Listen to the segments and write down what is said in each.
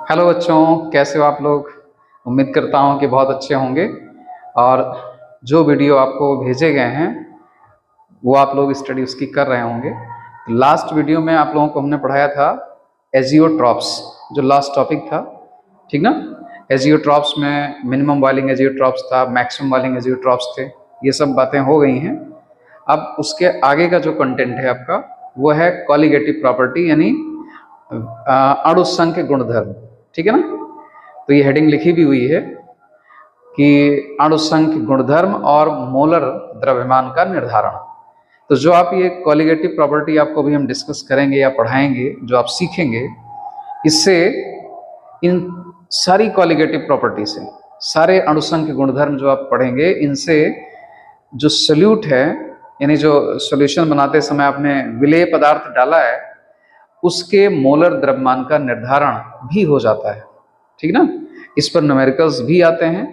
Hello बच्चों, कैसे हो आप लोग। उम्मीद करता हूँ कि बहुत अच्छे होंगे। और जो वीडियो आपको भेजे गए हैं वो आप लोग स्टडी उसकी कर रहे होंगे। लास्ट वीडियो में आप लोगों को हमने पढ़ाया था एजियोट्रॉप्स, जो लास्ट टॉपिक था, ठीक ना। एजियोट्रॉप्स में मिनिमम बॉइलिंग एजियोट्रॉप्स था, मैक्सिमम बॉइलिंग एजियोट्रॉप्स थे। ये सब बातें हो गई हैं। अब उसके आगे का जो कंटेंट है आपका वो है कॉलिगेटिव प्रॉपर्टी, यानी अणुसंख्य गुणधर्म, ठीक है ना। तो ये हेडिंग लिखी भी हुई है कि अणुसंख्य गुणधर्म और मोलर द्रव्यमान का निर्धारण। तो जो आप ये कॉलिगेटिव प्रॉपर्टी आपको भी हम डिस्कस करेंगे या पढ़ाएंगे, जो आप सीखेंगे, इससे इन सारी कॉलिगेटिव प्रॉपर्टी से, सारे अणुसंख्य गुणधर्म जो आप पढ़ेंगे, इनसे जो सोल्यूट है, यानी जो सॉल्यूशन बनाते समय आपने विलेय पदार्थ डाला है, उसके मोलर द्रव्यमान का निर्धारण भी हो जाता है, ठीक ना। इस पर न्यूमेरिकल्स भी आते हैं।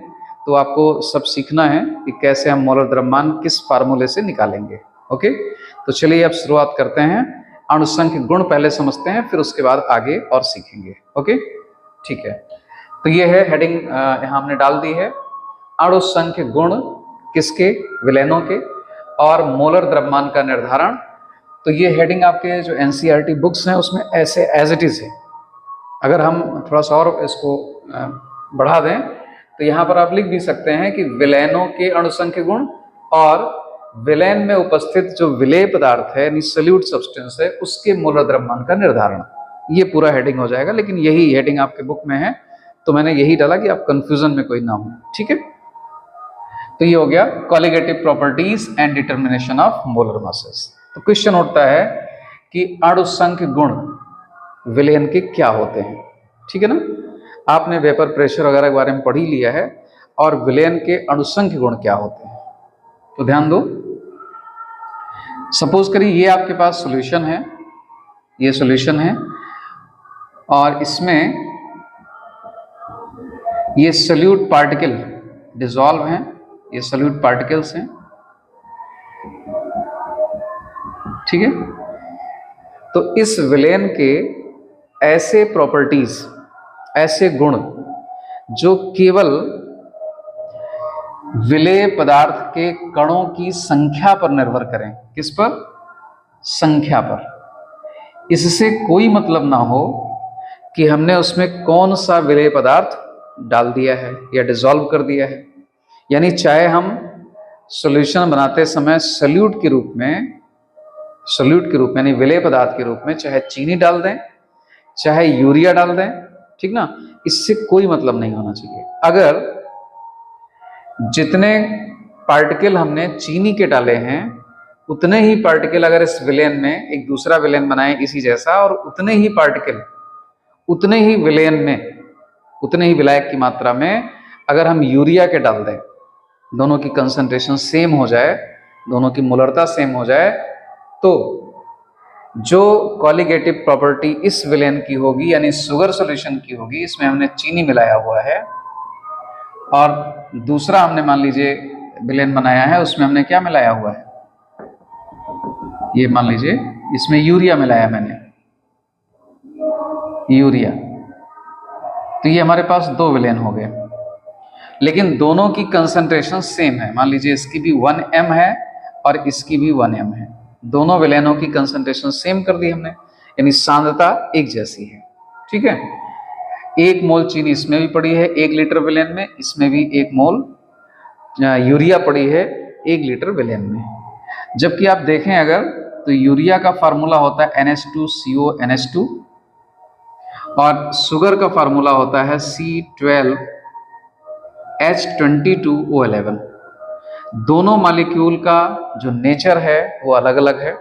तो आपको सब सीखना है कि कैसे हम मोलर द्रव्यमान किस फार्मूले से निकालेंगे। ओके, तो चलिए अब शुरुआत करते हैं। अणुसंख्य गुण पहले समझते हैं, फिर उसके बाद आगे और सीखेंगे। ओके, ठीक है। तो ये है हेडिंग, यहाँ हमने डाल दी है, अणुसंख्य गुण किसके, विलयनों के, और मोलर द्रव्यमान का निर्धारण। तो ये हेडिंग आपके जो एनसीईआरटी बुक्स हैं उसमें ऐसे एज इट इज है। अगर हम थोड़ा सा और इसको बढ़ा दें तो यहाँ पर आप लिख भी सकते हैं कि विलयनों के अणुसंख्य गुण और विलयन में उपस्थित जो विलेय पदार्थ है, यानी सॉल्यूट सब्सटेंस है, उसके मोलर द्रव्यमान का निर्धारण। ये पूरा हेडिंग हो जाएगा, लेकिन यही हेडिंग आपके बुक में है तो मैंने यही डाला कि आप कंफ्यूजन में कोई ना हो, ठीक है। तो ये हो गया colligative properties and determination of molar masses. तो क्वेश्चन उठता है कि अणुसंख्य गुण विलयन के क्या होते हैं, ठीक है ना। आपने वेपर प्रेशर वगैरह के बारे में पढ़ ही लिया है, और विलयन के अणुसंख्य गुण क्या होते हैं। तो ध्यान दो, सपोज करिए ये आपके पास सॉल्यूशन है, ये सॉल्यूशन है, और इसमें ये सॉल्यूट पार्टिकल डिसॉल्व हैं, ये सॉल्यूट पार्टिकल्स हैं, ठीक है। तो इस विलयन के ऐसे प्रॉपर्टीज, ऐसे गुण जो केवल विलेय पदार्थ के कणों की संख्या पर निर्भर करें। किस पर? संख्या पर। इससे कोई मतलब ना हो कि हमने उसमें कौन सा विलेय पदार्थ डाल दिया है या डिसॉल्व कर दिया है। यानी चाहे हम सॉल्यूशन बनाते समय सॉल्यूट के रूप में, यानी विलेय पदार्थ के रूप में चाहे चीनी डाल दें, चाहे यूरिया डाल दें, ठीक ना, इससे कोई मतलब नहीं होना चाहिए। अगर जितने पार्टिकल हमने चीनी के डाले हैं, उतने ही पार्टिकल अगर इस विलयन में एक दूसरा विलयन बनाए इसी जैसा, और उतने ही पार्टिकल, उतने ही विलयन में, उतने ही विलायक की मात्रा में अगर हम यूरिया के डाल दें, दोनों की कंसंट्रेशन सेम हो जाए, दोनों की मोलरता सेम हो जाए, तो जो कॉलिगेटिव प्रॉपर्टी इस विलयन की होगी, यानी शुगर सॉल्यूशन की होगी, इसमें हमने चीनी मिलाया हुआ है, और दूसरा हमने मान लीजिए विलयन बनाया है, उसमें हमने क्या मिलाया हुआ है, ये मान लीजिए इसमें यूरिया मिलाया मैंने, यूरिया। तो ये हमारे पास दो विलयन हो गए, लेकिन दोनों की कंसंट्रेशन सेम है। मान लीजिए इसकी भी 1 m है और इसकी भी 1 m है, दोनों विलयनों की कंसंट्रेशन सेम कर दी हमने, यानी सांद्रता एक जैसी है, ठीक है। 1 मोल चीनी इसमें भी पड़ी है 1 लीटर विलयन में, इसमें भी 1 मोल यूरिया पड़ी है 1 लीटर विलयन में। जबकि आप देखें अगर, तो यूरिया का फार्मूला होता है NH2CO NH2, और शुगर का फार्मूला होता है C12H22O11। दोनों मॉलिक्यूल का जो नेचर है वो अलग अलग है,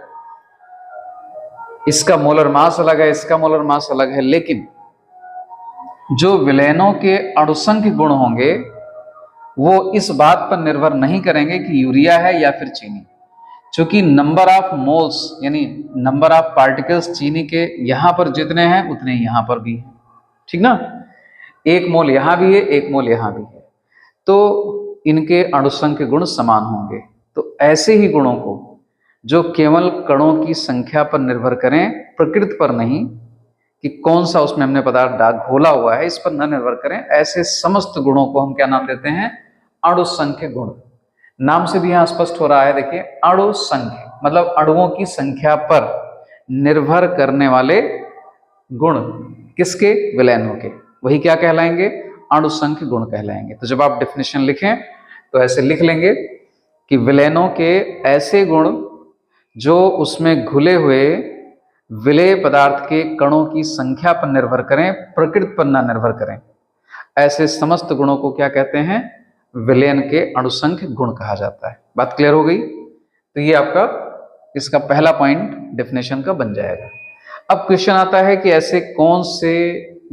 इसका मोलर मास अलग है, इसका मोलर मास अलग है, लेकिन जो विलयनों के अणुसंख्य गुण होंगे वो इस बात पर निर्भर नहीं करेंगे कि यूरिया है या फिर चीनी, क्योंकि नंबर ऑफ मोल्स, यानी नंबर ऑफ पार्टिकल्स चीनी के यहां पर जितने हैं उतने यहां पर भी हैं, ठीक ना। 1 मोल यहां भी है, 1 मोल यहां भी है, तो इनके अणुसंख्य गुण समान होंगे। तो ऐसे ही गुणों को जो केवल कणों की संख्या पर निर्भर करें, प्रकृति पर नहीं, कि कौन सा उसमें हमने पदार्थ घोला हुआ है, इस पर न निर्भर करें। ऐसे समस्त गुणों को हम क्या नाम देते हैं? अणुसंख्य गुण। नाम से भी यहां स्पष्ट हो रहा है, देखिए अणुसंख्य मतलब अणुओं की संख्या पर निर्भर करने वाले गुण, किसके? विलयनों के। वही क्या कहलाएंगे? अणुसंख्य गुण कहलाएंगे। तो जब आप डेफिनेशन लिखें तो ऐसे लिख लेंगे कि विलयनों के ऐसे गुण जो उसमें घुले हुए विलेय पदार्थ के कणों की संख्या पर निर्भर करें, प्रकृति पर न निर्भर करें, ऐसे समस्त गुणों को क्या कहते हैं? विलयन के अणुसंख्य गुण कहा जाता है। बात क्लियर हो गई? तो ये आपका इसका पहला पॉइंट डेफिनेशन का बन जाएगा। अब क्वेश्चन आता है कि ऐसे कौन से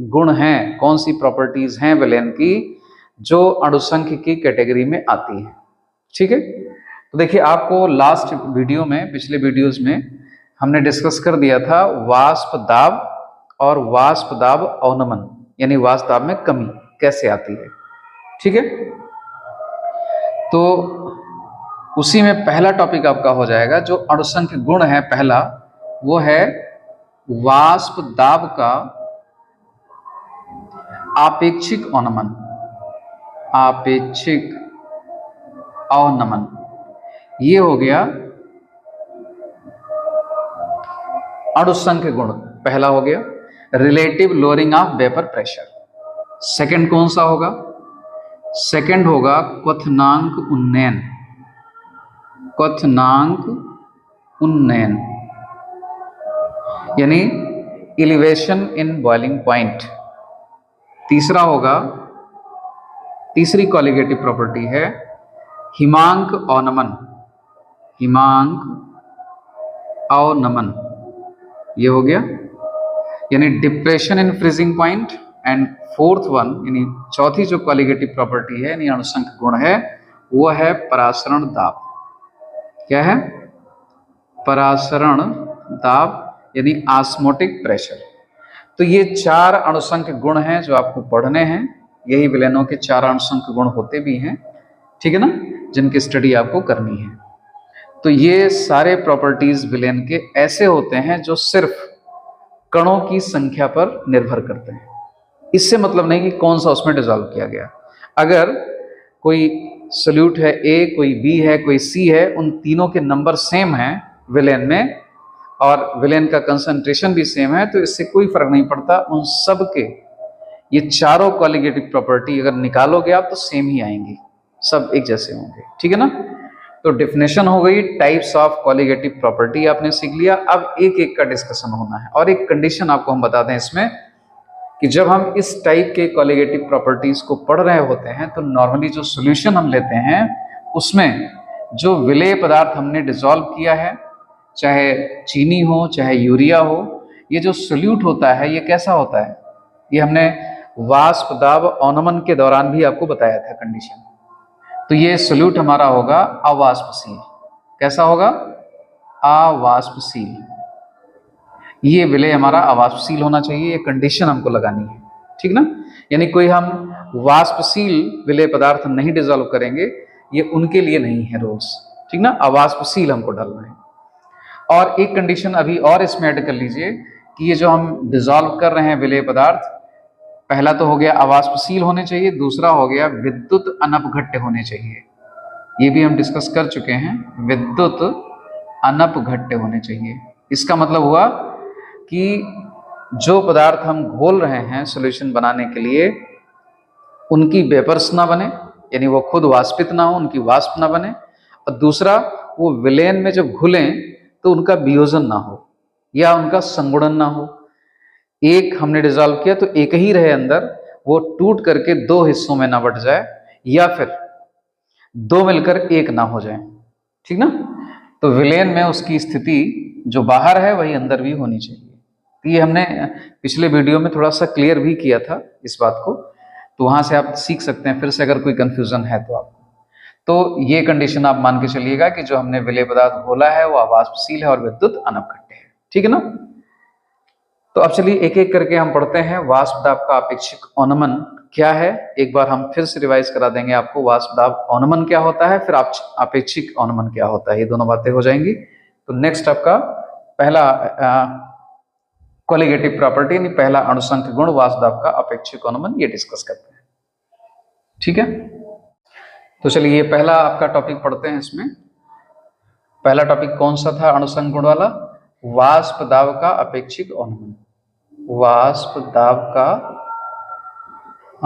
गुण हैं, कौन सी प्रॉपर्टीज हैं विलयन की जो अणुसंख्य की कैटेगरी में आती है। ठीक है, तो देखिए आपको लास्ट वीडियो में, पिछले वीडियोस में हमने डिस्कस कर दिया था वाष्प दाब और वाष्प दाब अवनमन, यानी वाष्प दाब में कमी कैसे आती है। ठीक है, तो उसी में पहला टॉपिक आपका हो जाएगा जो अणुसंख्य गुण है पहला, वो है वाष्प दाब का आपेक्षिक अवनमन। आपेक्षिक अवनमन ये हो गया अणुसंख्य गुण, पहला हो गया। Relative lowering of vapour pressure, second कौन सा होगा? सेकंड होगा क्वथनांक उन्नयन। क्वथनांक उन्नयन यानी एलिवेशन इन बॉइलिंग पॉइंट। तीसरा होगा, तीसरी कॉलिगेटिव प्रॉपर्टी है हिमांक अवनमन। हिमांक अवनमन ये हो गया, यानी depression in freezing point. And fourth one, यानी चौथी जो कॉलिगेटिव प्रॉपर्टी है यानी अणुसंख्य गुण है, वो है परासरण दाब। क्या है? परासरण दाब यानी ऑस्मोटिक प्रेशर। तो ये चार अणुसंख्य गुण हैं जो आपको पढ़ने हैं। यही विलयनों के चार अणुसंख्य गुण होते भी हैं, ठीक है ना, जिनकी स्टडी आपको करनी है। तो ये सारे प्रॉपर्टीज विलयन के ऐसे होते हैं जो सिर्फ कणों की संख्या पर निर्भर करते हैं। इससे मतलब नहीं कि कौन सा उसमें डिसॉल्व किया गया। अगर कोई सोल्यूट है ए, कोई बी है, कोई सी है, उन तीनों के नंबर सेम हैं विलयन में और विलयन का कंसंट्रेशन भी सेम है, तो इससे कोई फर्क नहीं पड़ता। उन सब के ये चारों कॉलिगेटिव प्रॉपर्टी अगर निकालोगे आप तो सेम ही आएंगी, सब एक जैसे होंगे। ठीक है ना? तो डेफिनेशन हो गई, टाइप्स ऑफ कॉलिगेटिव प्रॉपर्टी आपने सीख लिया। अब एक एक का डिस्कशन होना है। और एक कंडीशन आपको हम बता दें इसमें कि जब हम इस टाइप के कॉलिगेटिव प्रॉपर्टीज को पढ़ रहे होते हैं तो नॉर्मली जो सॉल्यूशन हम लेते हैं उसमें जो विलेय पदार्थ हमने डिसॉल्व किया है, चाहे चीनी हो चाहे यूरिया हो, ये जो सोल्यूट होता है ये कैसा होता है? ये हमने वाष्प दाब अवनमन के दौरान भी आपको बताया था कंडीशन। तो ये सोल्यूट हमारा होगा अवाष्पशील। कैसा होगा? अवाष्पशील। ये विलय हमारा अवाष्पशील होना चाहिए, ये कंडीशन हमको लगानी है। ठीक ना? यानी कोई हम वाष्पशील विलय पदार्थ नहीं डिसॉल्व करेंगे, ये उनके लिए नहीं है रोल्स। ठीक ना? अवाष्पशील हमको डालना है। और एक कंडीशन अभी और इसमें ऐड कर लीजिए कि ये जो हम डिसॉल्व कर रहे हैं विलय पदार्थ, पहला तो हो गया अवाष्पशील होने चाहिए, दूसरा हो गया विद्युत अनपघट्य होने चाहिए। ये भी हम डिस्कस कर चुके हैं, विद्युत अनपघट्य होने चाहिए। इसका मतलब हुआ कि जो पदार्थ हम घोल रहे हैं सॉल्यूशन बनाने के लिए, उनकी वेपर्स ना बने, यानी वो खुद वाष्पित ना हो, उनकी वाष्प ना बने। और दूसरा, वो विलयन में जब घुलें तो उनका वियोजन ना हो या उनका संगुणन ना हो। एक हमने डिसॉल्व किया तो एक ही रहे अंदर, वो टूट करके दो हिस्सों में ना बट जाए या फिर दो मिलकर एक ना हो जाए। ठीक ना? तो विलयन में उसकी स्थिति जो बाहर है वही अंदर भी होनी चाहिए। तो ये हमने पिछले वीडियो में थोड़ा सा क्लियर भी किया था इस बात को, तो वहां से आप सीख सकते हैं फिर से अगर कोई कंफ्यूजन है तो आपको। तो ये कंडीशन आप मान के चलिएगा कि जो हमने विलय पदार्थ घोला है वो अवाष्पशील है और विद्युत अनपघट्य है। ठीक है ना? तो अब चलिए एक एक करके हम पढ़ते हैं। वाष्प दाब का अपेक्षिक अवनमन क्या है, एक बार हम फिर से रिवाइज करा देंगे आपको। वाष्प दाब अवनमन क्या होता है, फिर अपेक्षिक अवनमन क्या होता है, ये दोनों बातें हो जाएंगी। तो नेक्स्ट आपका पहला कोलिगेटिव प्रॉपर्टी यानी पहला अणुसंख्य गुण वाष्प दाब का अपेक्षिक अनुमान, ये डिस्कस करते हैं। ठीक है, तो चलिए ये पहला आपका टॉपिक पढ़ते हैं। इसमें पहला टॉपिक कौन सा था अणुसंख्य गुण वाला? वाष्प दाब का अपेक्षिक अनुमान। वाष्प दाब का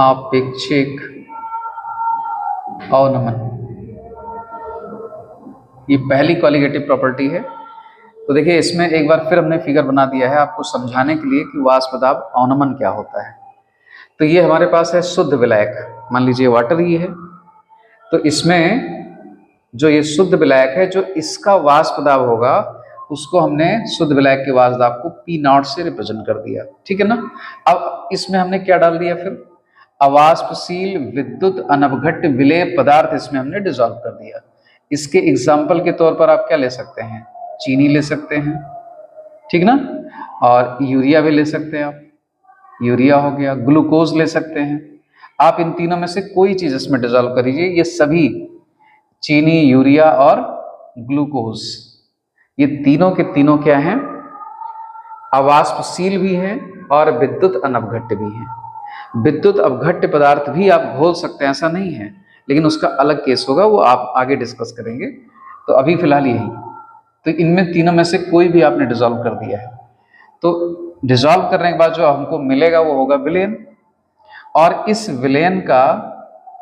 अपेक्षिक अनुमान, ये पहली कोलिगेटिव प्रॉपर्टी है। तो देखिए इसमें एक बार फिर हमने फिगर बना दिया है आपको समझाने के लिए कि वाष्प दाब अवनमन क्या होता है। तो ये हमारे पास है शुद्ध विलायक, मान लीजिए वाटर ही है। तो इसमें जो ये शुद्ध विलायक है, जो इसका वाष्प दाब होगा उसको हमने शुद्ध विलायक के वाष्प दाब को P0 से रिप्रेजेंट कर दिया। ठीक है ना। अब इसमें हमने क्या डाल दिया फिर? अवाष्पशील विद्युत अनवघट्य विलेय पदार्थ इसमें हमने डिसॉल्व कर दिया। इसके एग्जाम्पल के तौर पर आप क्या ले सकते हैं? चीनी ले सकते हैं, ठीक ना, और यूरिया भी ले सकते हैं आप, यूरिया हो गया, ग्लूकोज ले सकते हैं आप। इन तीनों में से कोई चीज इसमें डिसॉल्व करिए, ये सभी चीनी, यूरिया और ग्लूकोज, ये तीनों के तीनों क्या हैं? अवाष्पशील भी हैं और विद्युत अनवघट्य भी हैं। विद्युत अवघट्य पदार्थ भी आप घोल सकते हैं, ऐसा नहीं है, लेकिन उसका अलग केस होगा, वो आप आगे डिस्कस करेंगे। तो अभी फिलहाल यही, तो इनमें तीनों में से कोई भी आपने डिसॉल्व कर दिया है। तो डिसॉल्व करने के बाद जो हमको मिलेगा वो होगा विलयन, और इस विलयन का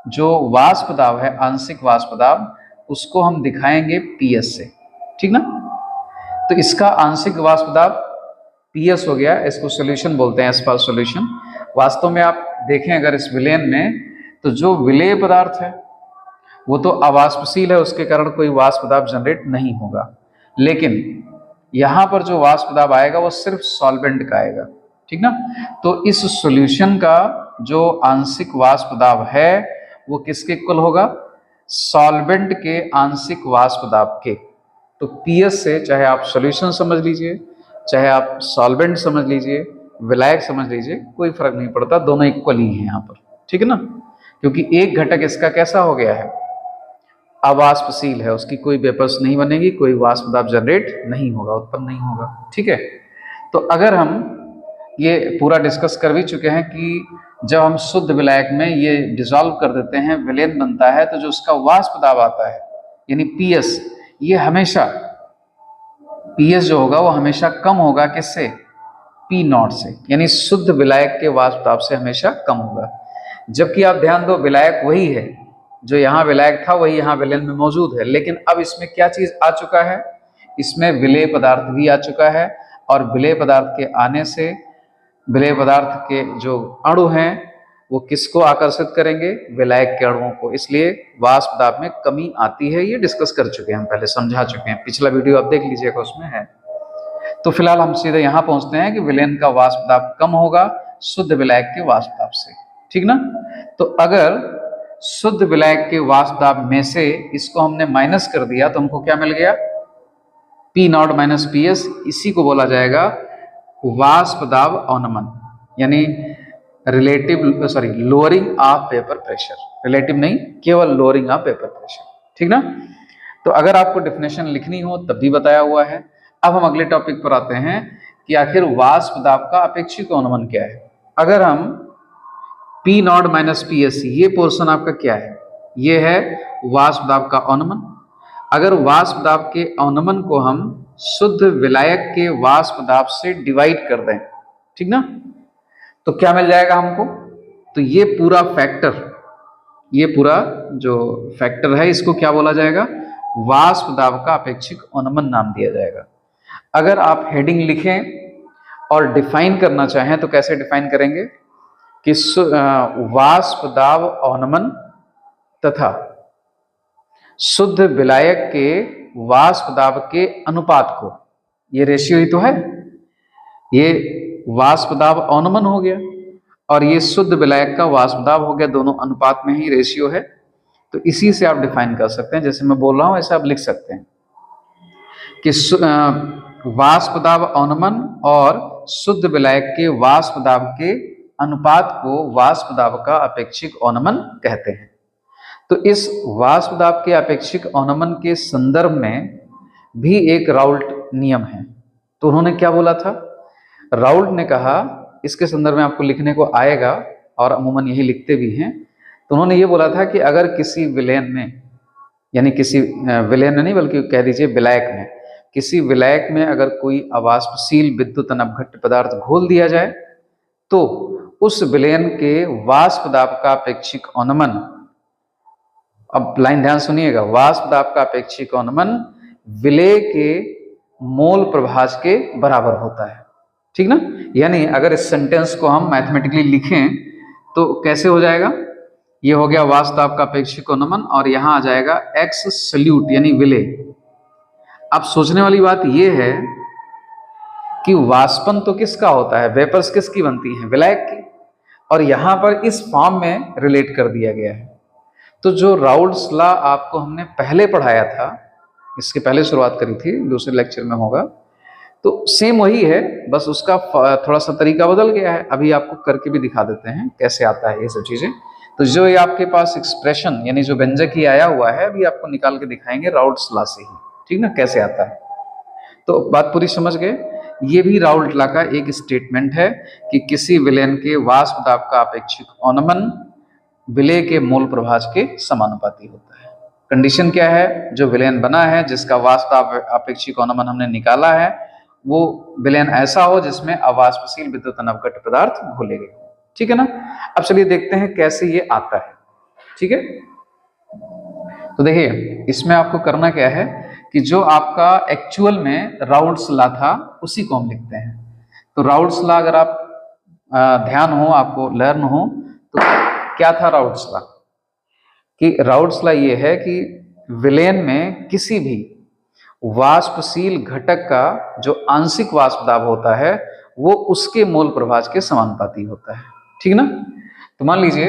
जो वाष्प दाब है, आंशिक वाष्प दाब, उसको हम दिखाएंगे PS से। ठीक ना। तो इसका आंशिक वाष्प दाब PS हो गया, इसको सॉल्यूशन बोलते हैं, एस्फाल्ट सॉल्यूशन। वास्तव में आप देखें अगर इस विलयन में, तो जो विलेय पदार्थ है वो तो अवाष्पशील है, उसके कारण कोई वाष्प दाब जनरेट नहीं होगा। लेकिन यहां पर जो वाष्प दाब आएगा वो सिर्फ सॉल्वेंट का आएगा। ठीक ना। तो इस सॉल्यूशन का जो आंशिक वाष्प दाब है वो किसके इक्वल होगा? सॉल्वेंट के आंशिक वाष्प दाब के। तो PS से, चाहे आप सॉल्यूशन समझ लीजिए, चाहे आप सॉल्वेंट समझ लीजिए, विलायक समझ लीजिए, कोई फर्क नहीं पड़ता, दोनों इक्वल ही हैं यहाँ पर। ठीक है ना। क्योंकि एक घटक इसका कैसा हो गया है? अवाष्पशील है, उसकी कोई वेपर्स नहीं बनेगी, कोई वाष्प दाब जनरेट नहीं होगा, उत्पन्न नहीं होगा। ठीक है। तो अगर हम ये पूरा डिस्कस कर भी चुके हैं कि जब हम शुद्ध विलायक में ये डिसॉल्व कर देते हैं, विलयन बनता है, तो जो उसका वाष्प दाब आता है यानी PS, ये हमेशा PS जो होगा वो हमेशा कम होगा किससे? P0 से, यानी शुद्ध विलायक के वाष्प दाब से हमेशा कम होगा। जबकि आप ध्यान दो, विलायक वही है, जो यहाँ विलायक था वही यहाँ विलयन में मौजूद है, लेकिन अब इसमें क्या चीज आ चुका है? इसमें विलेय पदार्थ भी आ चुका है, और विलेय पदार्थ के आने से विलेय पदार्थ के जो अणु हैं वो किसको आकर्षित करेंगे? विलायक के अणुओं को। इसलिए वाष्प दाब में कमी आती है, ये डिस्कस कर चुके हैं हम, पहले समझा चुके हैं, पिछला वीडियो आप देख लीजिएगा, उसमें है। तो फिलहाल हम सीधे यहाँ पहुंचते हैं कि विलयन का वाष्प दाब कम होगा शुद्ध विलायक के वाष्प दाब से। ठीक ना। तो अगर शुद्ध विलायक के वाष्प दाब में से इसको हमने माइनस कर दिया तो हमको क्या मिल गया? P0 minus PS। इसी को बोला जाएगा वाष्प दाब अवनमन, यानी lowering of vapour pressure. Relative नहीं, केवल लोअरिंग ऑफ वेपर प्रेशर। ठीक ना। तो अगर आपको डेफिनेशन लिखनी हो तब भी बताया हुआ है। अब हम अगले टॉपिक पर आते हैं कि आखिर वाष्प दाब का अपेक्षिक अवनमन क्या है। अगर हम P0 माइनस PS, ये पोर्शन आपका क्या है? ये है वाष्प दाब का अवनमन। अगर वाष्प दाब के अवनमन को हम शुद्ध विलायक के वाष्प दाब से डिवाइड कर दें, ठीक ना, तो क्या मिल जाएगा हमको? तो ये पूरा फैक्टर, ये पूरा जो फैक्टर है, इसको क्या बोला जाएगा? वाष्प दाब का अपेक्षिक अवनमन नाम दिया जाएगा। अगर आप हेडिंग लिखें और डिफाइन करना चाहें तो कैसे डिफाइन करेंगे कि वाष्प दाब अवनमन तथा शुद्ध विलायक के वाष्प दाब के अनुपात को, ये रेशियो ही तो है, ये वाष्प दाब अवनमन हो गया और ये शुद्ध विलायक का वाष्प दाब हो गया, दोनों अनुपात में ही रेशियो है। तो इसी से आप डिफाइन कर सकते हैं, जैसे मैं बोल रहा हूं ऐसे आप लिख सकते हैं कि वाष्प दाब अवनमन और शुद्ध विलायक के वाष्प दाब के अनुपात को वाष्प दाब का अपेक्षिक अवनमन कहते हैं। तो इस वाष्प दाब के अपेक्षिक अवनमन के संदर्भ में भी एक राउल्ट नियम है। तो उन्होंने क्या बोला था? राउल्ट ने कहा, इसके संदर्भ में आपको लिखने को आएगा और अमूमन यही लिखते भी हैं, तो उन्होंने ये बोला था कि अगर किसी विलयन में, यानी किसी विलयन में नहीं बल्कि कह दीजिए विलायक में, किसी विलायक में अगर कोई अवाष्पशील विद्युत अनवघट्य पदार्थ घोल दिया जाए तो उस विलयन के वाष्प दाब का अपेक्षिक अवनमन, अब लाइन ध्यान सुनिएगा, वाष्प दाब का अपेक्षिक अवनमन विलेय के मोल प्रभाज के बराबर होता है। ठीक ना? यानी अगर इस सेंटेंस को हम मैथमेटिकली लिखें तो कैसे हो जाएगा, ये हो गया वाष्प दाब का अपेक्षिक अवनमन और यहां आ जाएगा एक्स सल्यूट यानी विलेय। अब सोचने वाली बात यह है कि वाष्पन तो किसका होता है, वेपर्स किसकी बनती है, विलायक की, और यहां पर इस फॉर्म में रिलेट कर दिया गया है। तो जो राउल्ट्स लॉ आपको हमने पहले पढ़ाया था, इसके पहले शुरुआत करी थी, दूसरे लेक्चर में होगा, तो सेम वही है, बस उसका थोड़ा सा तरीका बदल गया है। अभी आपको करके भी दिखा देते हैं कैसे आता है ये सब चीजें। तो जो ये आपके पास एक्सप्रेशन यानी जो व्यंजक ही आया हुआ है, अभी आपको निकाल के दिखाएंगे राउल्ट्स लॉ से ही, ठीक ना, कैसे आता है। तो बात पूरी समझ गए। ये भी राउल्ट लॉ का एक स्टेटमेंट है कि किसी विलयन के वाष्प दाब का अपेक्षिक अवनमन विलेय के मोल प्रभाज के समानुपाती होता है। कंडीशन क्या है, जो विलयन बना है जिसका वाष्प दाब अपेक्षिक अवनमन हमने निकाला है, वो विलयन ऐसा हो जिसमें अवाष्पशील विद्युत अनवघट्य पदार्थ घोले गए। ठीक है ना? अब चलिए देखते हैं कैसे ये आता है। ठीक है, तो देखिए इसमें आपको करना क्या है कि जो आपका एक्चुअल में राउल्ट्स लॉ था उसी को हम लिखते हैं। तो राउल्ट्स लॉ अगर आप ध्यान हो, आपको लर्न हो, तो क्या था राउल्ट्स लॉ, कि राउल्ट्स लॉ ये है कि विलयन में किसी भी वाष्पशील घटक का जो आंशिक वाष्प दाब होता है वो उसके मोल प्रभाज के समानुपाती होता है। ठीक ना? तो मान लीजिए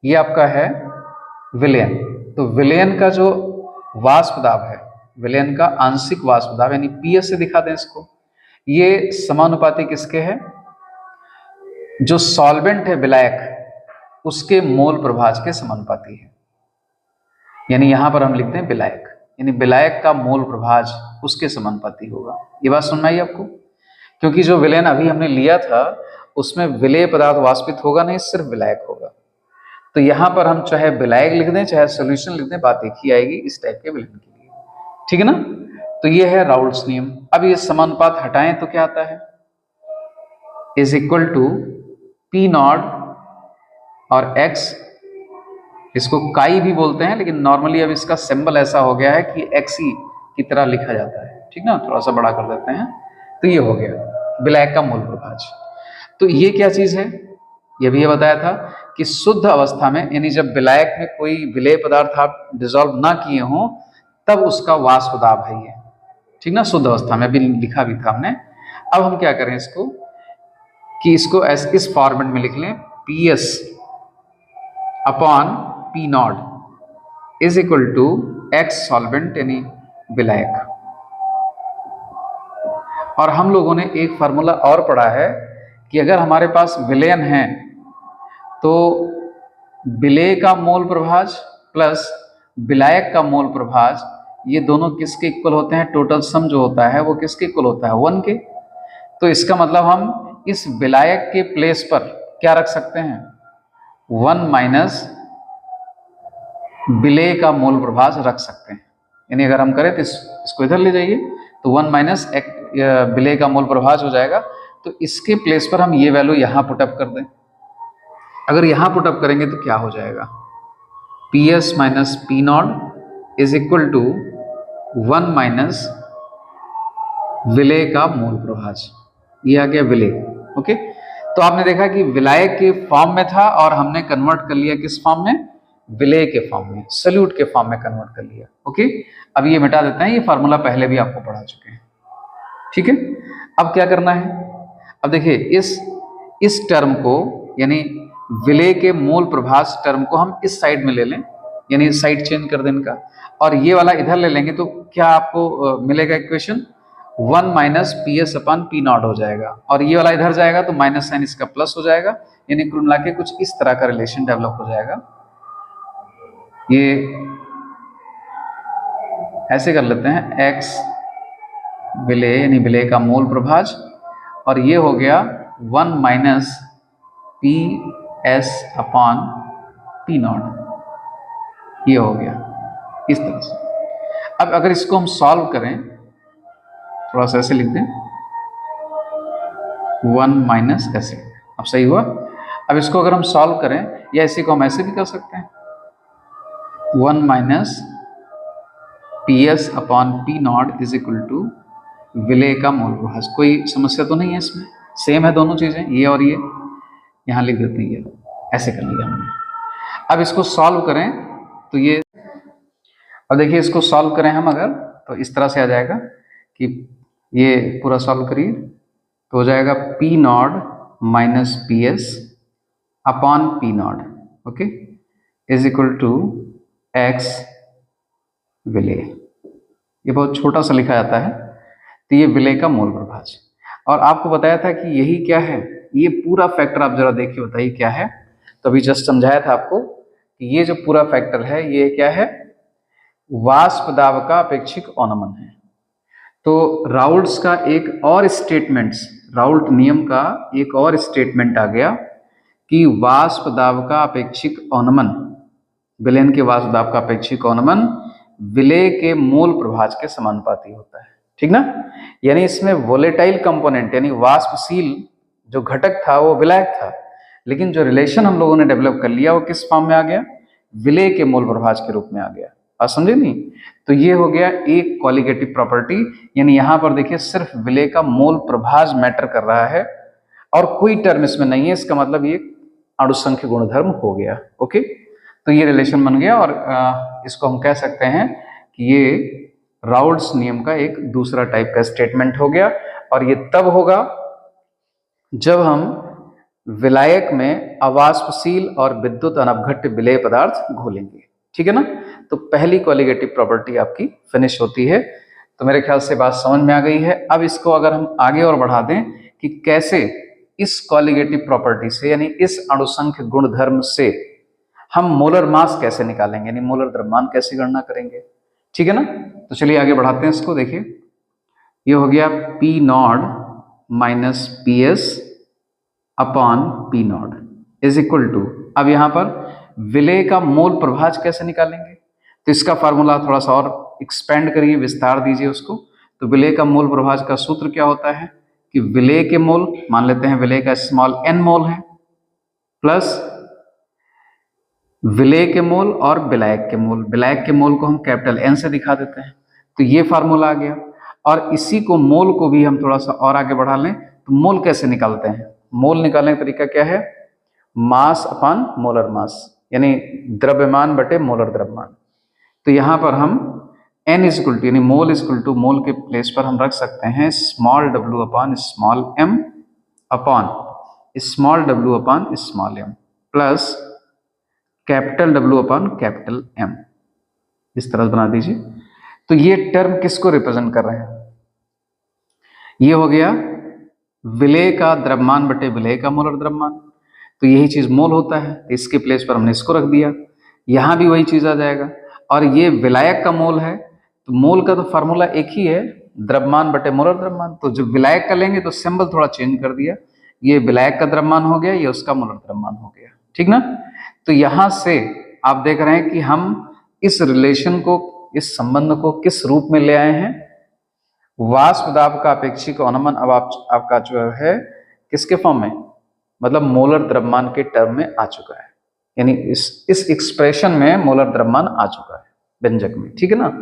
ये आपका है विलयन, तो विलयन का जो वाष्प दाब है, विलयन का आंशिक वाष्प दाब यानी पीएस से दिखा दें इसको, ये समानुपाती किसके है, जो सॉल्वेंट है विलायक उसके मोल प्रभाज के समानुपाती है। यानी यहां पर हम लिखते हैं विलायक, यानी विलायक का मोल प्रभाज उसके समानुपाती होगा। ये बात सुनना ही आपको, क्योंकि जो विलयन अभी हमने लिया था उसमें विलेय पदार्थ वाष्पित होगा नहीं, सिर्फ विलायक होगा। तो यहां पर हम चाहे विलायक लिख दें चाहे सोल्यूशन लिख दें, बात एक ही आएगी इस टाइप के विलयन के लिए। ठीक है ना? तो ये है राउल्ट्स नियम। अब ये समानुपात हटाएं तो क्या आता है, is equal to P naught और एक्स, इसको काई भी बोलते हैं लेकिन नॉर्मली अब इसका सिंबल ऐसा हो गया है कि एक्सी की तरह लिखा जाता है। ठीक ना? थोड़ा सा बड़ा कर देते हैं, तो ये हो गया विलायक का मोल प्रभाज। तो ये क्या चीज है, ये भी ये बताया था कि शुद्ध अवस्था में, यानी जब विलायक में कोई विलेय पदार्थ आप डिसॉल्व ना किए हो तब उसका वाष्प दाब है ये। ठीक ना? शुद्ध अवस्था में, अभी लिखा भी था हमने। अब हम क्या करें इसको, कि इसको इस फॉर्मेट में लिख लें, P S upon P not is equal to X solvent यानी विलायक। और हम लोगों ने एक फार्मूला और पढ़ा है कि अगर हमारे पास विलयन है तो विलेय का मोल प्रभाज प्लस विलायक का मोल प्रभाज, ये दोनों किसके इक्वल होते हैं, टोटल सम जो होता है वो किसके इक्वल होता है, 1 के। तो इसका मतलब हम इस विलायक के प्लेस पर क्या रख सकते हैं, 1 माइनस विलेय का मोल प्रभाज रख सकते हैं। यानी अगर हम करें तो इसको इधर ले जाइए तो 1 माइनस विलेय का मोल प्रभाज हो जाएगा। तो इसके प्लेस पर हम ये वैल्यू यहां पुटअप कर दें। अगर यहां पुटअप करेंगे तो क्या हो जाएगा, P S minus P not is equal to 1 minus विलेय का मोल प्रभाज, ये आ गया विलेय। ओके, तो आपने देखा कि विलायक के फॉर्म में था और हमने कन्वर्ट कर लिया किस फॉर्म में, विलेय के फॉर्म में, सल्यूट के फॉर्म में कन्वर्ट कर लिया। ओके, अब ये मिटा देते हैं, ये फार्मूला पहले भी आपको पढ़ा चुके हैं। ठीक है, अब क्या करना है, अब देखिए इस टर्म को यानी विलेय के मोल प्रभाज टर्म को हम इस साइड में ले लें, यानी साइड चेंज कर दें इनका, और ये वाला इधर ले लेंगे तो क्या आपको मिलेगा equation, 1 minus P S upon P not हो जाएगा, और ये वाला इधर जाएगा तो माइनस साइन इसका प्लस हो जाएगा। यानी कुल मिला के कुछ इस तरह का रिलेशन डेवलप हो जाएगा। ये ऐसे कर लेते हैं, एक्स विलेय यानी विलेय का मोल प्रभाज और ये हो गया 1 minus P S upon P not, ये हो गया इस तरह से। अब अगर इसको हम सॉल्व करें, थोड़ा सा ऐसे लिख दें 1 माइनस ऐसे, अब सही हुआ। अब इसको अगर हम सॉल्व करें, या इसी को हम ऐसे भी कर सकते हैं 1 minus P S upon P not is equal to विलेय का मोल प्रभाज। कोई समस्या तो नहीं है इसमें, सेम है दोनों चीजें, ये और ये। यहाँ लिख देते हैं, ये ऐसे कर लिया हमने। अब इसको सॉल्व करें तो ये, अब देखिए इसको सॉल्व करें हम अगर, तो इस तरह से आ जाएगा कि ये पूरा सॉल्व करिए तो हो जाएगा P not minus P S upon P not, okay, is equal to X विलेय। ये बहुत छोटा सा लिखा जाता है, तो ये विलेय का मोल प्रभाज। और आपको बताया था कि यही क्या है, ये पूरा फैक्टर आप जरा देखिए, बताइए क्या है। तो अभी जस्ट समझाया था आपको कि ये जो पूरा फैक्टर है ये क्या है, वाष्प दाब का अपेक्षिक अवनमन है। तो राउल्ट्स का एक और स्टेटमेंट्स, राउल्ट नियम का एक और स्टेटमेंट आ गया कि वाष्प दाब का अपेक्षिक अवनमन, विलयन के वाष्प दाब का अपेक्षिक अवनमन विलेय के मोल प्रभाज के समानुपाती होता है, ठीक ना। यानी इसमें वोलेटाइल कंपोनेंट यानी वाष्पशील जो घटक था वो विलायक था, लेकिन जो रिलेशन हम लोगों ने डेवलप कर लिया वो किस फॉर्म में आ गया, विलेय के मोल प्रभाज के रूप में आ गया। आप समझे नहीं। तो ये हो गया एक कॉलिगेटिव प्रॉपर्टी, यानी यहां पर देखिए सिर्फ विलेय का मोल प्रभाज मैटर कर रहा है और कोई टर्म इसमें नहीं है। इसका मतलब ये अणुसंख्य गुणधर्म हो गया, ओके। तो ये रिलेशन बन गया और इसको हम कह सकते हैं कि ये राउल्ट्स नियम का एक दूसरा टाइप का स्टेटमेंट हो गया। और ये तब होगा जब हम विलायक में अवाष्पशील और विद्युत अनवघट्य विलेय पदार्थ घोलेंगे, ठीक है ना। तो पहली कॉलिगेटिव प्रॉपर्टी आपकी फिनिश होती है। तो मेरे ख्याल से बात समझ में आ गई है। अब इसको अगर हम आगे और बढ़ा दें कि कैसे इस कॉलिगेटिव प्रॉपर्टी से यानी इस अणुसंख्य गुणधर्म से हम मोलर मास कैसे निकालेंगे, यानी मोलर द्रव्यमान कैसे गणना करेंगे, ठीक है ना। तो चलिए आगे बढ़ाते हैं इसको। देखिए ये हो गया P not minus P S upon P not is equal to, अब यहां पर विलेय का मोल प्रभाज कैसे निकालेंगे, तो इसका फार्मूला थोड़ा सा और एक्सपेंड करिए, विस्तार दीजिए उसको। तो विलेय का मोल प्रभाज का सूत्र क्या होता है कि विलेय के मोल, मान लेते हैं विलेय का स्मॉल n मोल है, प्लस विलेय के मोल और विलायक के मोल, विलायक के मोल को हम कैपिटल N से दिखा देते हैं। तो ये फार्मूला आ गया। और इसी को मोल को भी हम थोड़ा सा और आगे बढ़ा लें तो मोल कैसे निकालते हैं, मोल निकालने का तरीका क्या है, मास अपॉन मोलर मास, यानी द्रव्यमान बटे मोलर द्रव्यमान। तो यहां पर हम n इज इक्वल टू यानी मोल इज इक्वल टू, मोल के प्लेस पर हम रख सकते हैं small w upon small m upon small w upon small m plus capital W upon capital M, इस तरह बना दीजिए। तो ये टर्म किसको रिप्रेजेंट कर रहे हैं, ये हो गया विलेय का द्रव्यमान बटे विलेय का मोलर द्रव्यमान। तो यही चीज मोल होता है, इसके प्लेस पर हमने इसको रख दिया, यहां भी वही चीज आ जाएगा। और ये विलायक का मोल है, तो मोल का तो फार्मूला एक ही है, द्रव्यमान बटे मोलर द्रव्यमान। तो जब विलायक का लेंगे तो सिंबल थोड़ा चेंज कर दिया, ये विलायक का द्रव्यमान हो गया, ये उसका मोलर द्रव्यमान हो गया, ठीक ना। तो यहां से आप देख रहे हैं कि हम इस रिलेशन को, इस संबंध को किस रूप में ले आए हैं, वाष्प दाब का अपेक्षिक अवनमन अब आपका जो है किसके फॉर्म में, मतलब मोलर द्रव्यमान के टर्म में आ चुका है, यानी इस एक्सप्रेशन में मोलर द्रव्यमान आ चुका है व्यंजक में, ठीक है ना।